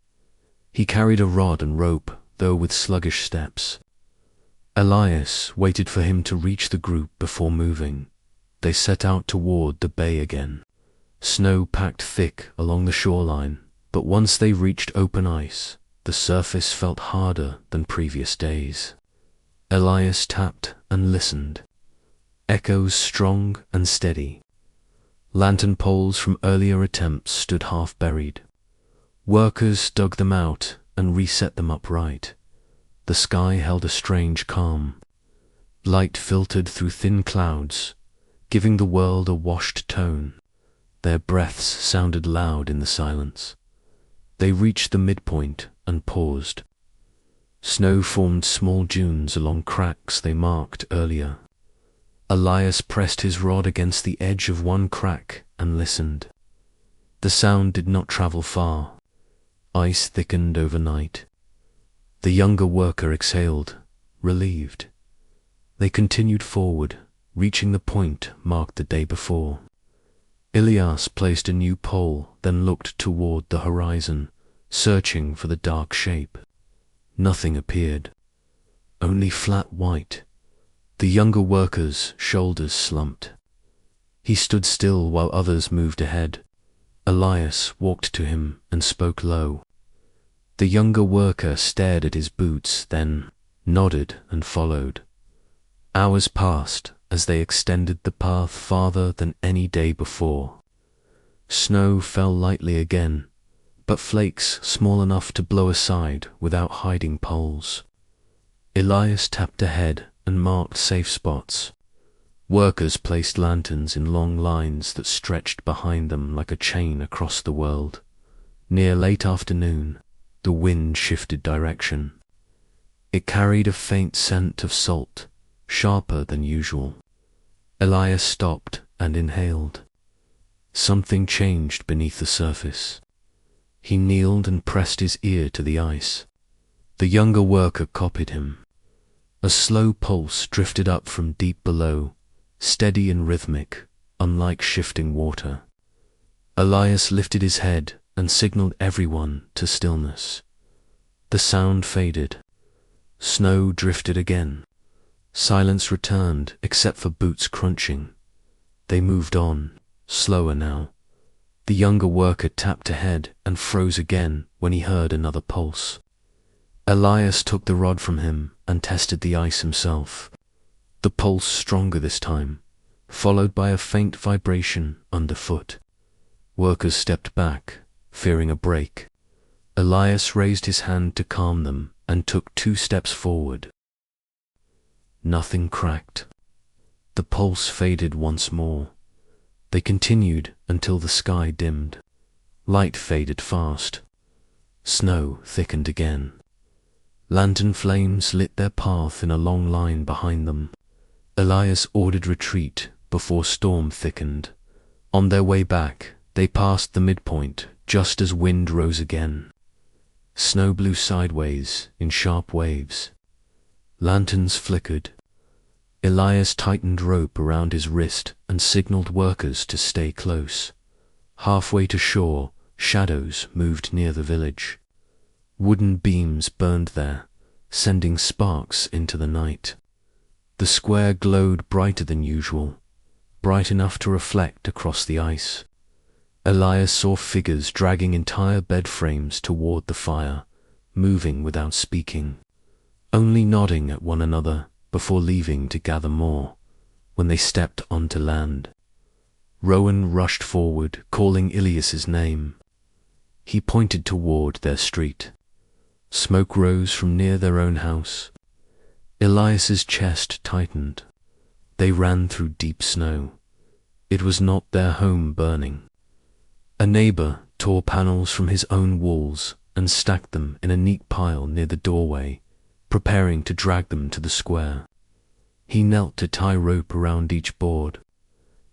He carried a rod and rope, though with sluggish steps. Elias waited for him to reach the group before moving. They set out toward the bay again. Snow packed thick along the shoreline, but once they reached open ice, the surface felt harder than previous days. Elias tapped and listened. Echoes strong and steady. Lantern poles from earlier attempts stood half buried. Workers dug them out and reset them upright. The sky held a strange calm. Light filtered through thin clouds, giving the world a washed tone. Their breaths sounded loud in the silence. They reached the midpoint and paused. Snow formed small dunes along cracks they marked earlier. Elias pressed his rod against the edge of one crack and listened. The sound did not travel far. Ice thickened overnight. The younger worker exhaled, relieved. They continued forward, reaching the point marked the day before. Elias placed a new pole, then looked toward the horizon, searching for the dark shape. Nothing appeared. Only flat white. The younger worker's shoulders slumped. He stood still while others moved ahead. Elias walked to him and spoke low. The younger worker stared at his boots, then nodded and followed. Hours passed as they extended the path farther than any day before. Snow fell lightly again, but flakes small enough to blow aside without hiding poles. Elias tapped ahead and marked safe spots. Workers placed lanterns in long lines that stretched behind them like a chain across the world. Near late afternoon, the wind shifted direction. It carried a faint scent of salt, sharper than usual. Elias stopped and inhaled. Something changed beneath the surface. He kneeled and pressed his ear to the ice. The younger worker copied him. A slow pulse drifted up from deep below, steady and rhythmic, unlike shifting water. Elias lifted his head and signaled everyone to stillness. The sound faded. Snow drifted again. Silence returned except for boots crunching. They moved on, slower now. The younger worker tapped ahead and froze again when he heard another pulse. Elias took the rod from him and tested the ice himself. The pulse stronger this time, followed by a faint vibration underfoot. Workers stepped back, fearing a break. Elias raised his hand to calm them and took 2 steps forward. Nothing cracked. The pulse faded once more. They continued until the sky dimmed. Light faded fast. Snow thickened again. Lantern flames lit their path in a long line behind them. Elias ordered retreat before storm thickened. On their way back, they passed the midpoint just as wind rose again. Snow blew sideways in sharp waves. Lanterns flickered. Elias tightened rope around his wrist and signaled workers to stay close. Halfway to shore, shadows moved near the village. Wooden beams burned there, sending sparks into the night. The square glowed brighter than usual, bright enough to reflect across the ice. Elias saw figures dragging entire bed frames toward the fire, moving without speaking, only nodding at one another before leaving to gather more. When they stepped onto land, Rowan rushed forward, calling Ilias's name. He pointed toward their street. Smoke rose from near their own house. Elias's chest tightened. They ran through deep snow. It was not their home burning. A neighbor tore panels from his own walls and stacked them in a neat pile near the doorway, preparing to drag them to the square. He knelt to tie rope around each board.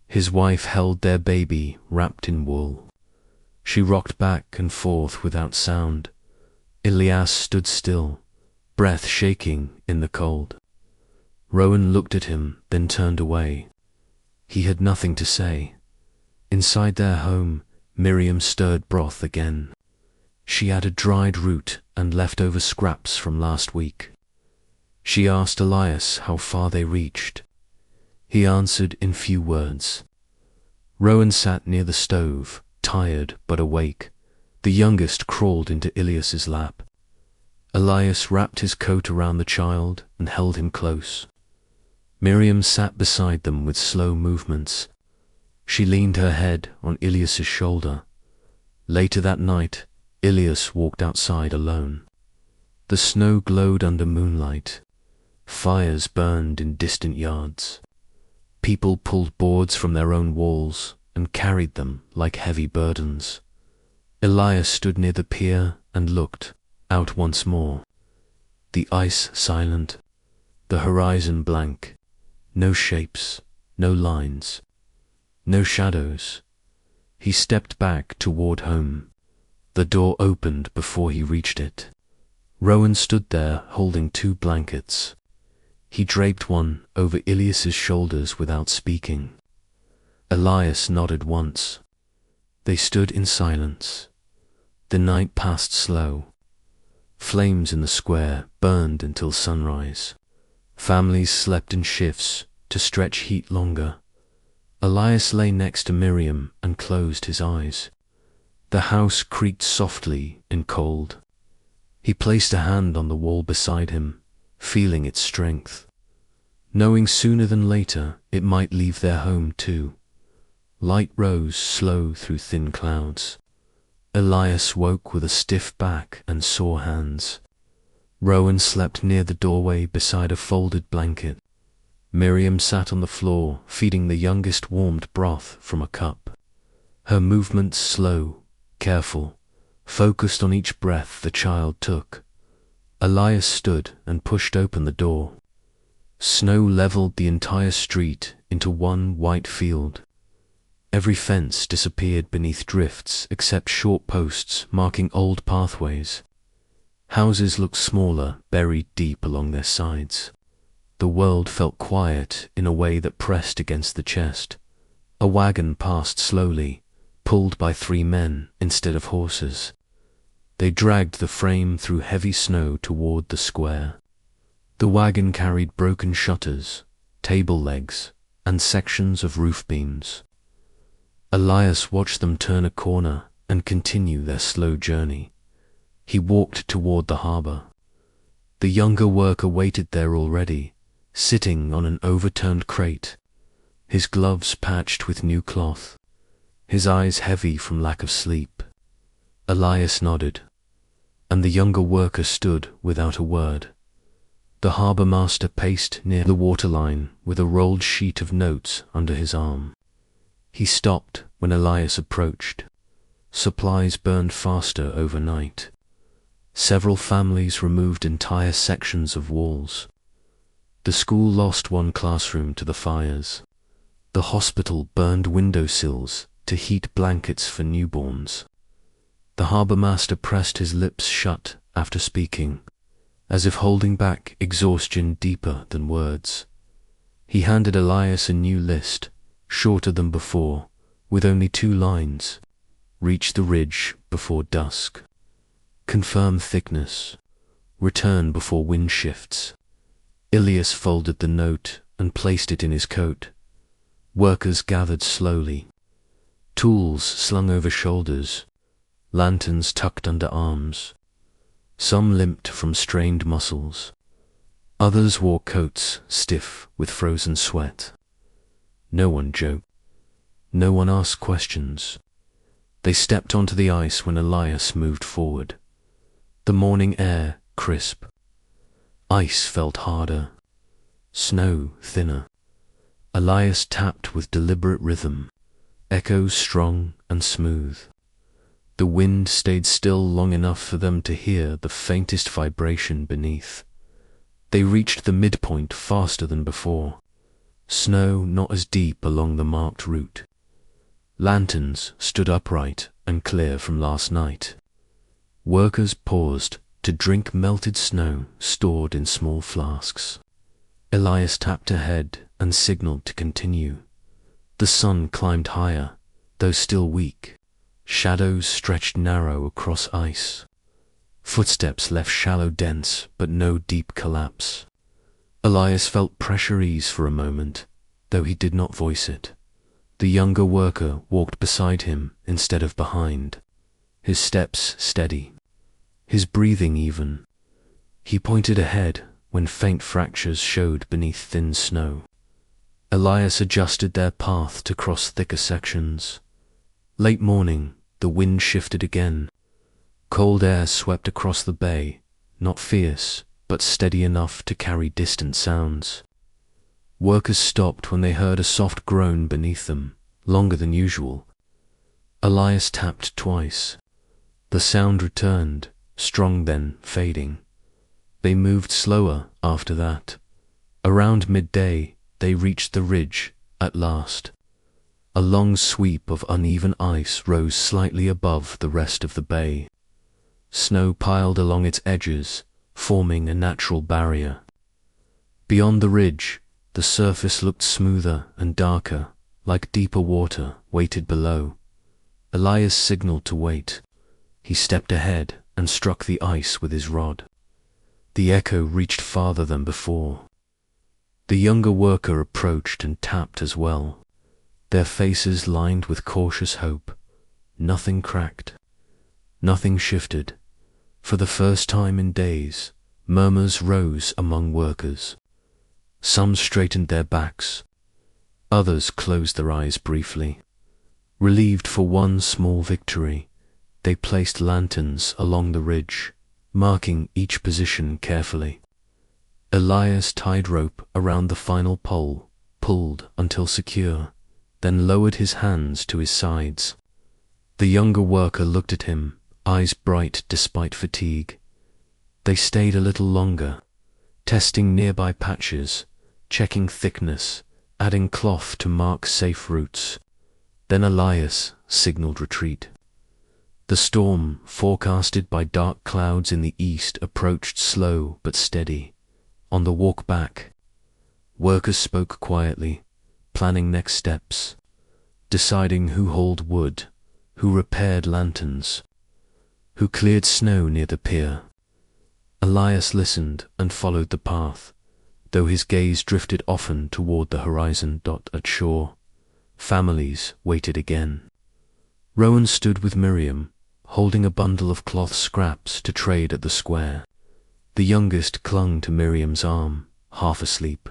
His wife held their baby wrapped in wool. She rocked back and forth without sound. Elias stood still, breath shaking in the cold. Rowan looked at him, then turned away. He had nothing to say. Inside their home, Miriam stirred broth again. She added dried root and leftover scraps from last week. She asked Elias how far they reached. He answered in few words. Rowan sat near the stove, tired but awake. The youngest crawled into Ilias's lap. Elias wrapped his coat around the child and held him close. Miriam sat beside them with slow movements. She leaned her head on Ilias's shoulder. Later that night, Ilias walked outside alone. The snow glowed under moonlight. Fires burned in distant yards. People pulled boards from their own walls and carried them like heavy burdens. Elias stood near the pier and looked out once more. The ice silent, the horizon blank, no shapes, no lines, no shadows. He stepped back toward home. The door opened before he reached it. Rowan stood there holding 2 blankets. He draped one over Ilias's shoulders without speaking. Elias nodded once. They stood in silence. The night passed slow. Flames in the square burned until sunrise. Families slept in shifts to stretch heat longer. Elias lay next to Miriam and closed his eyes. The house creaked softly in cold. He placed a hand on the wall beside him, feeling its strength, knowing sooner than later it might leave their home too. Light rose slow through thin clouds. Elias woke with a stiff back and sore hands. Rowan slept near the doorway beside a folded blanket. Miriam sat on the floor, feeding the youngest warmed broth from a cup. Her movements slow, careful, focused on each breath the child took. Elias stood and pushed open the door. Snow leveled the entire street into one white field. Every fence disappeared beneath drifts except short posts marking old pathways. Houses looked smaller, buried deep along their sides. The world felt quiet in a way that pressed against the chest. A wagon passed slowly, pulled by 3 men instead of horses. They dragged the frame through heavy snow toward the square. The wagon carried broken shutters, table legs, and sections of roof beams. Elias watched them turn a corner and continue their slow journey. He walked toward the harbor. The younger worker waited there already, sitting on an overturned crate, his gloves patched with new cloth, his eyes heavy from lack of sleep. Elias nodded, and the younger worker stood without a word. The harbor master paced near the waterline with a rolled sheet of notes under his arm. He stopped when Elias approached. Supplies burned faster overnight. Several families removed entire sections of walls. The school lost 1 classroom to the fires. The hospital burned windowsills to heat blankets for newborns. The harbor master pressed his lips shut after speaking, as if holding back exhaustion deeper than words. He handed Elias a new list, shorter than before, with only 2 lines. Reach the ridge before dusk. Confirm thickness. Return before wind shifts. Elias folded the note and placed it in his coat. Workers gathered slowly. Tools slung over shoulders. Lanterns tucked under arms. Some limped from strained muscles. Others wore coats stiff with frozen sweat. No one joked. No one asked questions. They stepped onto the ice when Elias moved forward. The morning air crisp. Ice felt harder. Snow thinner. Elias tapped with deliberate rhythm, echoes strong and smooth. The wind stayed still long enough for them to hear the faintest vibration beneath. They reached the midpoint faster than before. Snow not as deep along the marked route. Lanterns stood upright and clear from last night. Workers paused to drink melted snow stored in small flasks. Elias tapped ahead and signaled to continue. The sun climbed higher, though still weak. Shadows stretched narrow across ice. Footsteps left shallow dents, but no deep collapse. Elias felt pressure ease for a moment, though he did not voice it. The younger worker walked beside him instead of behind, his steps steady, his breathing even. He pointed ahead when faint fractures showed beneath thin snow. Elias adjusted their path to cross thicker sections. Late morning, the wind shifted again. Cold air swept across the bay, not fierce, but steady enough to carry distant sounds. Workers stopped when they heard a soft groan beneath them, longer than usual. Elias tapped twice. The sound returned, strong then fading. They moved slower after that. Around midday, they reached the ridge at last. A long sweep of uneven ice rose slightly above the rest of the bay. Snow piled along its edges, forming a natural barrier. Beyond the ridge, the surface looked smoother and darker, like deeper water waited below. Elias signaled to wait. He stepped ahead and struck the ice with his rod. The echo reached farther than before. The younger worker approached and tapped as well, their faces lined with cautious hope. Nothing cracked. Nothing shifted. For the first time in days, murmurs rose among workers. Some straightened their backs. Others closed their eyes briefly. Relieved for one small victory, they placed lanterns along the ridge, marking each position carefully. Elias tied rope around the final pole, pulled until secure, then lowered his hands to his sides. The younger worker looked at him, eyes bright despite fatigue. They stayed a little longer, testing nearby patches, checking thickness, adding cloth to mark safe routes. Then Elias signaled retreat. The storm, forecasted by dark clouds in the east, approached slow but steady. On the walk back, workers spoke quietly, planning next steps, deciding who hauled wood, who repaired lanterns, who cleared snow near the pier. Elias listened and followed the path, though his gaze drifted often toward the horizon. At shore, families waited again. Rowan stood with Miriam, holding a bundle of cloth scraps to trade at the square. The youngest clung to Miriam's arm, half asleep.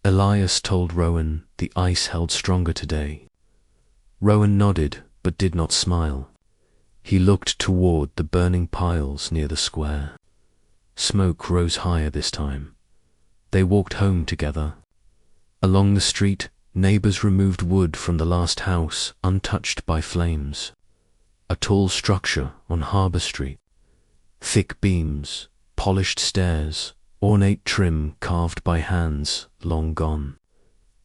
Elias told Rowan the ice held stronger today. Rowan nodded but did not smile. He looked toward the burning piles near the square. Smoke rose higher this time. They walked home together. Along the street, neighbors removed wood from the last house untouched by flames. A tall structure on Harbour Street. Thick beams, polished stairs, ornate trim carved by hands long gone.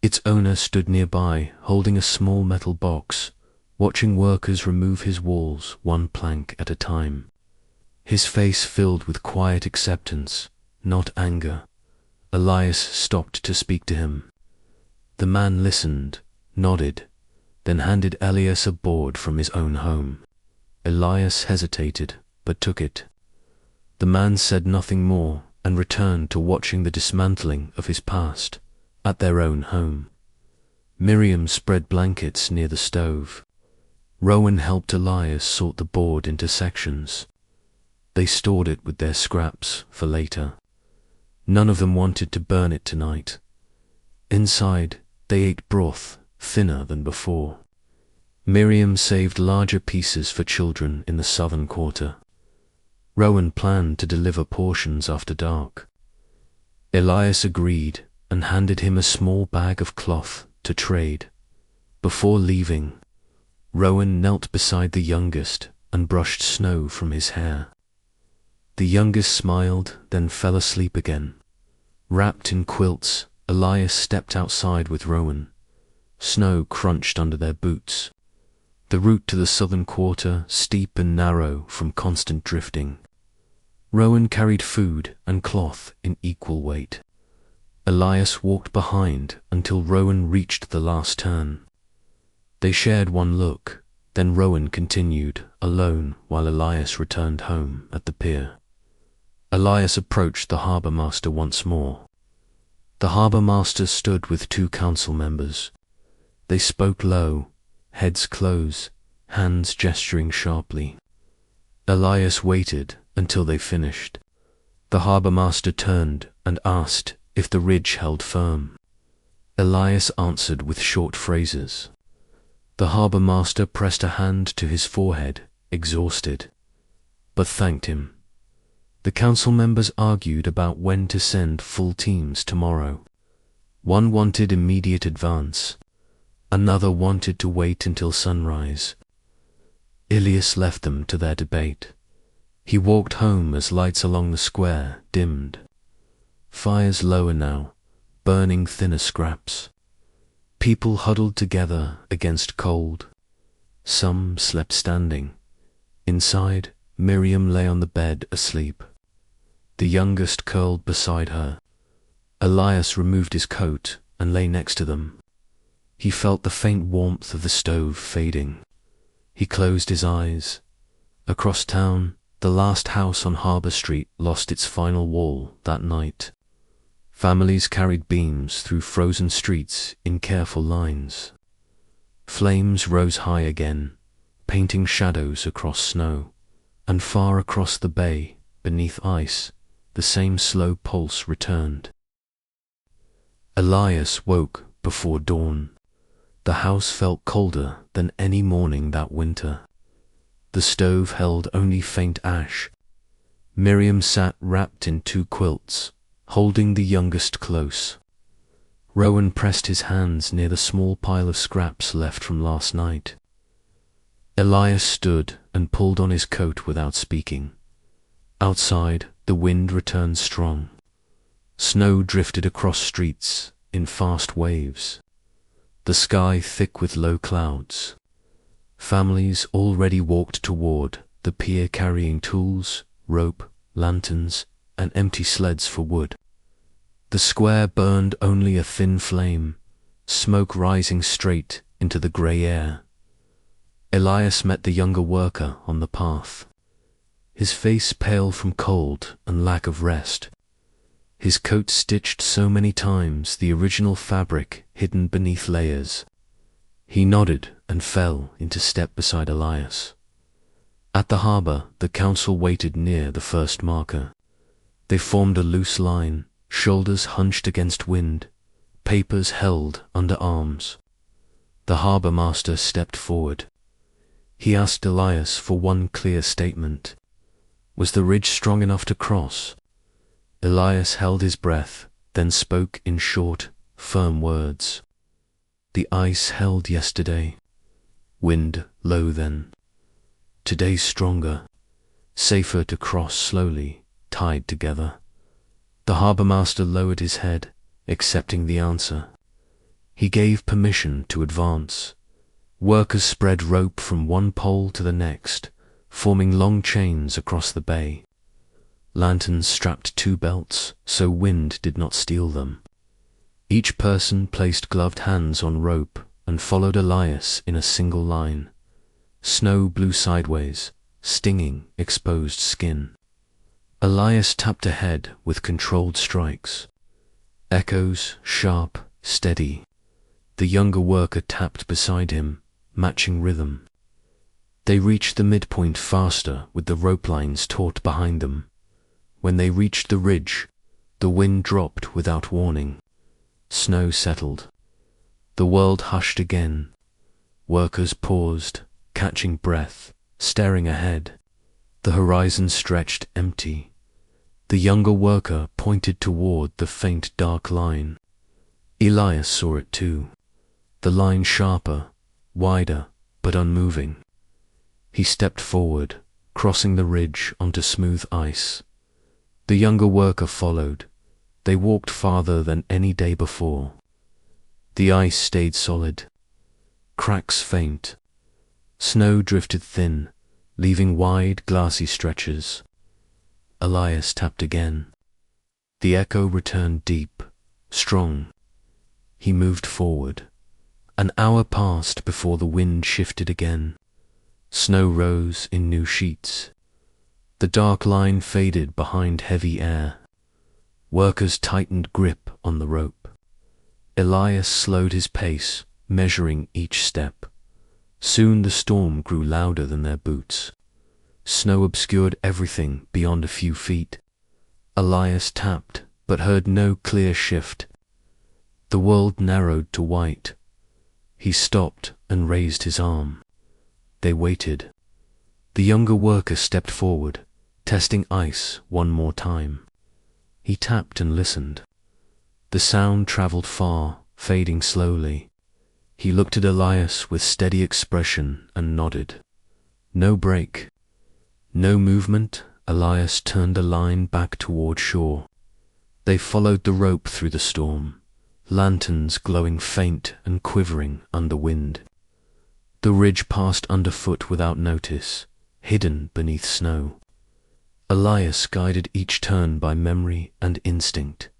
Its owner stood nearby, holding a small metal box, watching workers remove his walls one plank at a time. His face filled with quiet acceptance, not anger. Elias stopped to speak to him. The man listened, nodded, then handed Elias a board from his own home. Elias hesitated, but took it. The man said nothing more and returned to watching the dismantling of his past at their own home. Miriam spread blankets near the stove. Rowan helped Elias sort the board into sections. They stored it with their scraps for later. None of them wanted to burn it tonight. Inside, they ate broth, thinner than before. Miriam saved larger pieces for children in the southern quarter. Rowan planned to deliver portions after dark. Elias agreed and handed him a small bag of cloth to trade. Before leaving, Rowan knelt beside the youngest and brushed snow from his hair. The youngest smiled, then fell asleep again. Wrapped in quilts, Elias stepped outside with Rowan. Snow crunched under their boots. The route to the southern quarter steep and narrow from constant drifting. Rowan carried food and cloth in equal weight. Elias walked behind until Rowan reached the last turn. They shared one look, then Rowan continued, alone, while Elias returned home at the pier. Elias approached the harbour master once more. The harbour master stood with two council members. They spoke low, heads close, hands gesturing sharply. Elias waited until they finished. The harbour master turned and asked if the ridge held firm. Elias answered with short phrases. The harbour master pressed a hand to his forehead, exhausted, but thanked him. The council members argued about when to send full teams tomorrow. One wanted immediate advance. Another wanted to wait until sunrise. Elias left them to their debate. He walked home as lights along the square dimmed. Fires lower now, burning thinner scraps. People huddled together against cold. Some slept standing. Inside, Miriam lay on the bed asleep. The youngest curled beside her. Elias removed his coat and lay next to them. He felt the faint warmth of the stove fading. He closed his eyes. Across town, the last house on Harbour Street lost its final wall that night. Families carried beams through frozen streets in careful lines. Flames rose high again, painting shadows across snow, and far across the bay, beneath ice, the same slow pulse returned. Elias woke before dawn. The house felt colder than any morning that winter. The stove held only faint ash. Miriam sat wrapped in two quilts, holding the youngest close. Rowan pressed his hands near the small pile of scraps left from last night. Elias stood and pulled on his coat without speaking. Outside, the wind returned strong. Snow drifted across streets in fast waves. the sky thick with low clouds. Families already walked toward the pier carrying tools, rope, lanterns, and empty sleds for wood. The square burned only a thin flame, smoke rising straight into the grey air. Elias met the younger worker on the path, his face pale from cold and lack of rest, his coat stitched so many times the original fabric hidden beneath layers. He nodded and fell into step beside Elias. At the harbour, the council waited near the first marker. They formed a loose line, shoulders hunched against wind, papers held under arms. The harbour master stepped forward. He asked Elias for one clear statement. Was the ridge strong enough to cross? Elias held his breath, then spoke in short, firm words. The ice held yesterday. Wind low then. Today stronger. Safer to cross slowly, tied together. The harbour master lowered his head, accepting the answer. He gave permission to advance. Workers spread rope from one pole to the next, forming long chains across the bay. Lanterns strapped 2 belts so wind did not steal them. Each person placed gloved hands on rope and followed Elias in a single line. Snow blew sideways, stinging exposed skin. Elias tapped ahead with controlled strikes. Echoes, sharp, steady. The younger worker tapped beside him, matching rhythm. They reached the midpoint faster with the rope lines taut behind them. When they reached the ridge, the wind dropped without warning. Snow settled. The world hushed again. Workers paused, catching breath, staring ahead. The horizon stretched empty. The younger worker pointed toward the faint dark line. Elias saw it too. The line sharper, wider, but unmoving. He stepped forward, crossing the ridge onto smooth ice. The younger worker followed. They walked farther than any day before. The ice stayed solid. Cracks faint. Snow drifted thin, leaving wide, glassy stretches. Elias tapped again. The echo returned deep, strong. He moved forward. An hour passed before the wind shifted again. Snow rose in new sheets. The dark line faded behind heavy air. Workers tightened grip on the rope. Elias slowed his pace, measuring each step. Soon the storm grew louder than their boots. Snow obscured everything beyond a few feet. Elias tapped, but heard no clear shift. The world narrowed to white. He stopped and raised his arm. They waited. The younger worker stepped forward, testing ice one more time. He tapped and listened. The sound traveled far, fading slowly. He looked at Elias with steady expression and nodded. No break. No movement. Elias turned a line back toward shore. They followed the rope through the storm, lanterns glowing faint and quivering under wind. The ridge passed underfoot without notice, hidden beneath snow. Elias guided each turn by memory and instinct.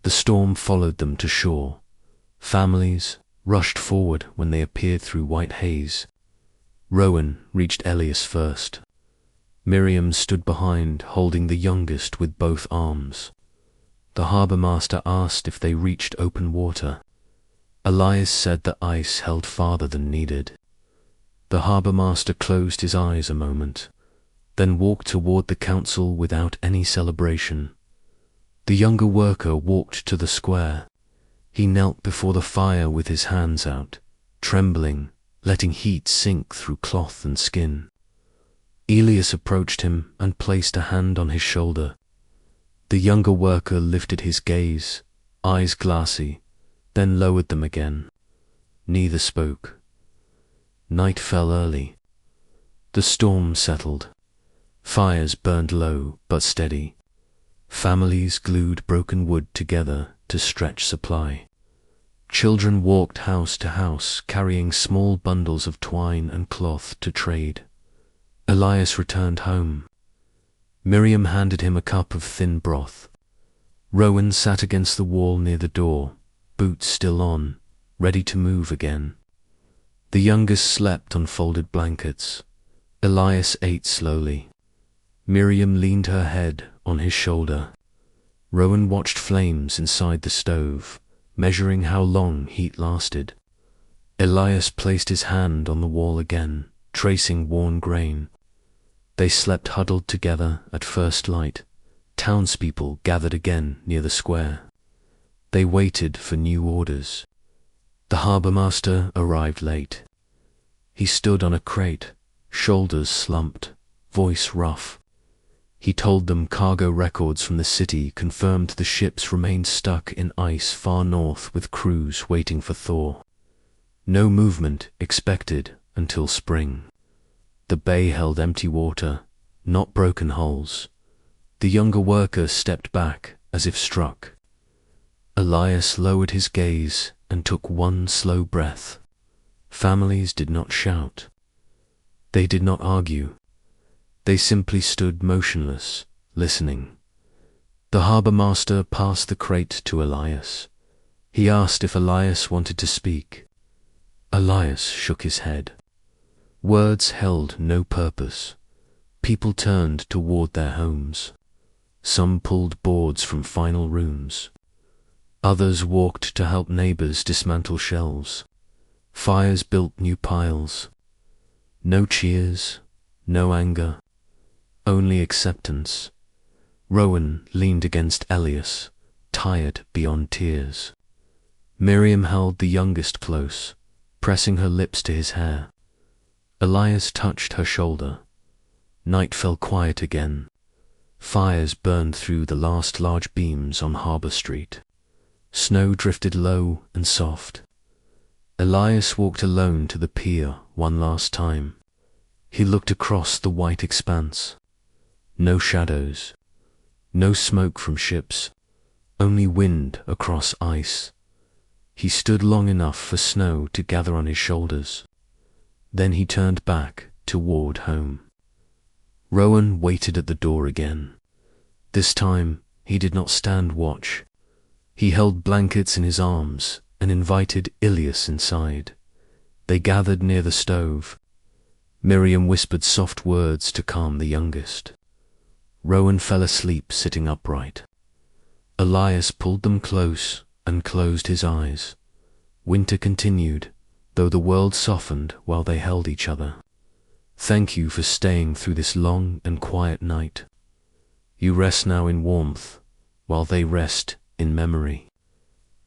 The storm followed them to shore. Families rushed forward when they appeared through white haze. Rowan reached Elias first. Miriam stood behind, holding the youngest with both arms. The harbour master asked if they reached open water. Elias said the ice held farther than needed. The harbour master closed his eyes a moment, then walked toward the council without any celebration. The younger worker walked to the square. He knelt before the fire with his hands out, trembling, letting heat sink through cloth and skin. Elias approached him and placed a hand on his shoulder. The younger worker lifted his gaze, eyes glassy, then lowered them again. Neither spoke. Night fell early. The storm settled. Fires burned low but steady. Families glued broken wood together to stretch supply. Children walked house to house, carrying small bundles of twine and cloth to trade. Elias returned home. Miriam handed him a cup of thin broth. Rowan sat against the wall near the door, boots still on, ready to move again. The youngest slept on folded blankets. Elias ate slowly. Miriam leaned her head on his shoulder. Rowan watched flames inside the stove, measuring how long heat lasted. Elias placed his hand on the wall again, tracing worn grain. They slept huddled together at first light. Townspeople gathered again near the square. They waited for new orders. The harbour master arrived late. He stood on a crate, shoulders slumped, voice rough. He told them cargo records from the city confirmed the ships remained stuck in ice far north with crews waiting for thaw. No movement expected until spring. The bay held empty water, not broken hulls. The younger worker stepped back as if struck. Elias lowered his gaze and took one slow breath. Families did not shout. They did not argue. They simply stood motionless, listening. The harbour master passed the crate to Elias. He asked if Elias wanted to speak. Elias shook his head. Words held no purpose. People turned toward their homes. Some pulled boards from final rooms. Others walked to help neighbours dismantle shelves. Fires built new piles. No cheers, no anger, only acceptance. Rowan leaned against Elias, tired beyond tears. Miriam held the youngest close, pressing her lips to his hair. Elias touched her shoulder. Night fell quiet again. Fires burned through the last large beams on Harbour Street. Snow drifted low and soft. Elias walked alone to the pier one last time. He looked across the white expanse. No shadows. No smoke from ships. Only wind across ice. He stood long enough for snow to gather on his shoulders. Then he turned back toward home. Rowan waited at the door again. This time he did not stand watch. He held blankets in his arms and invited Elias inside. They gathered near the stove. Miriam whispered soft words to calm the youngest. Rowan fell asleep sitting upright. Elias pulled them close and closed his eyes. Winter continued, though the world softened while they held each other. Thank you for staying through this long and quiet night. You rest now in warmth, while they rest in memory.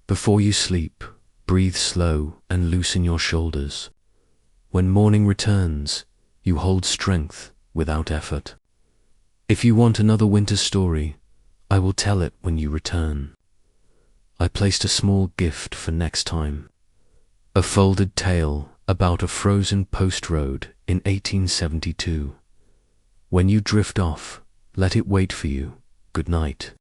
Before you sleep, breathe slow and loosen your shoulders. When morning returns, you hold strength without effort. If you want another winter story, I will tell it when you return. I placed a small gift for next time. A folded tale about a frozen post road in 1872. When you drift off, let it wait for you. Good night.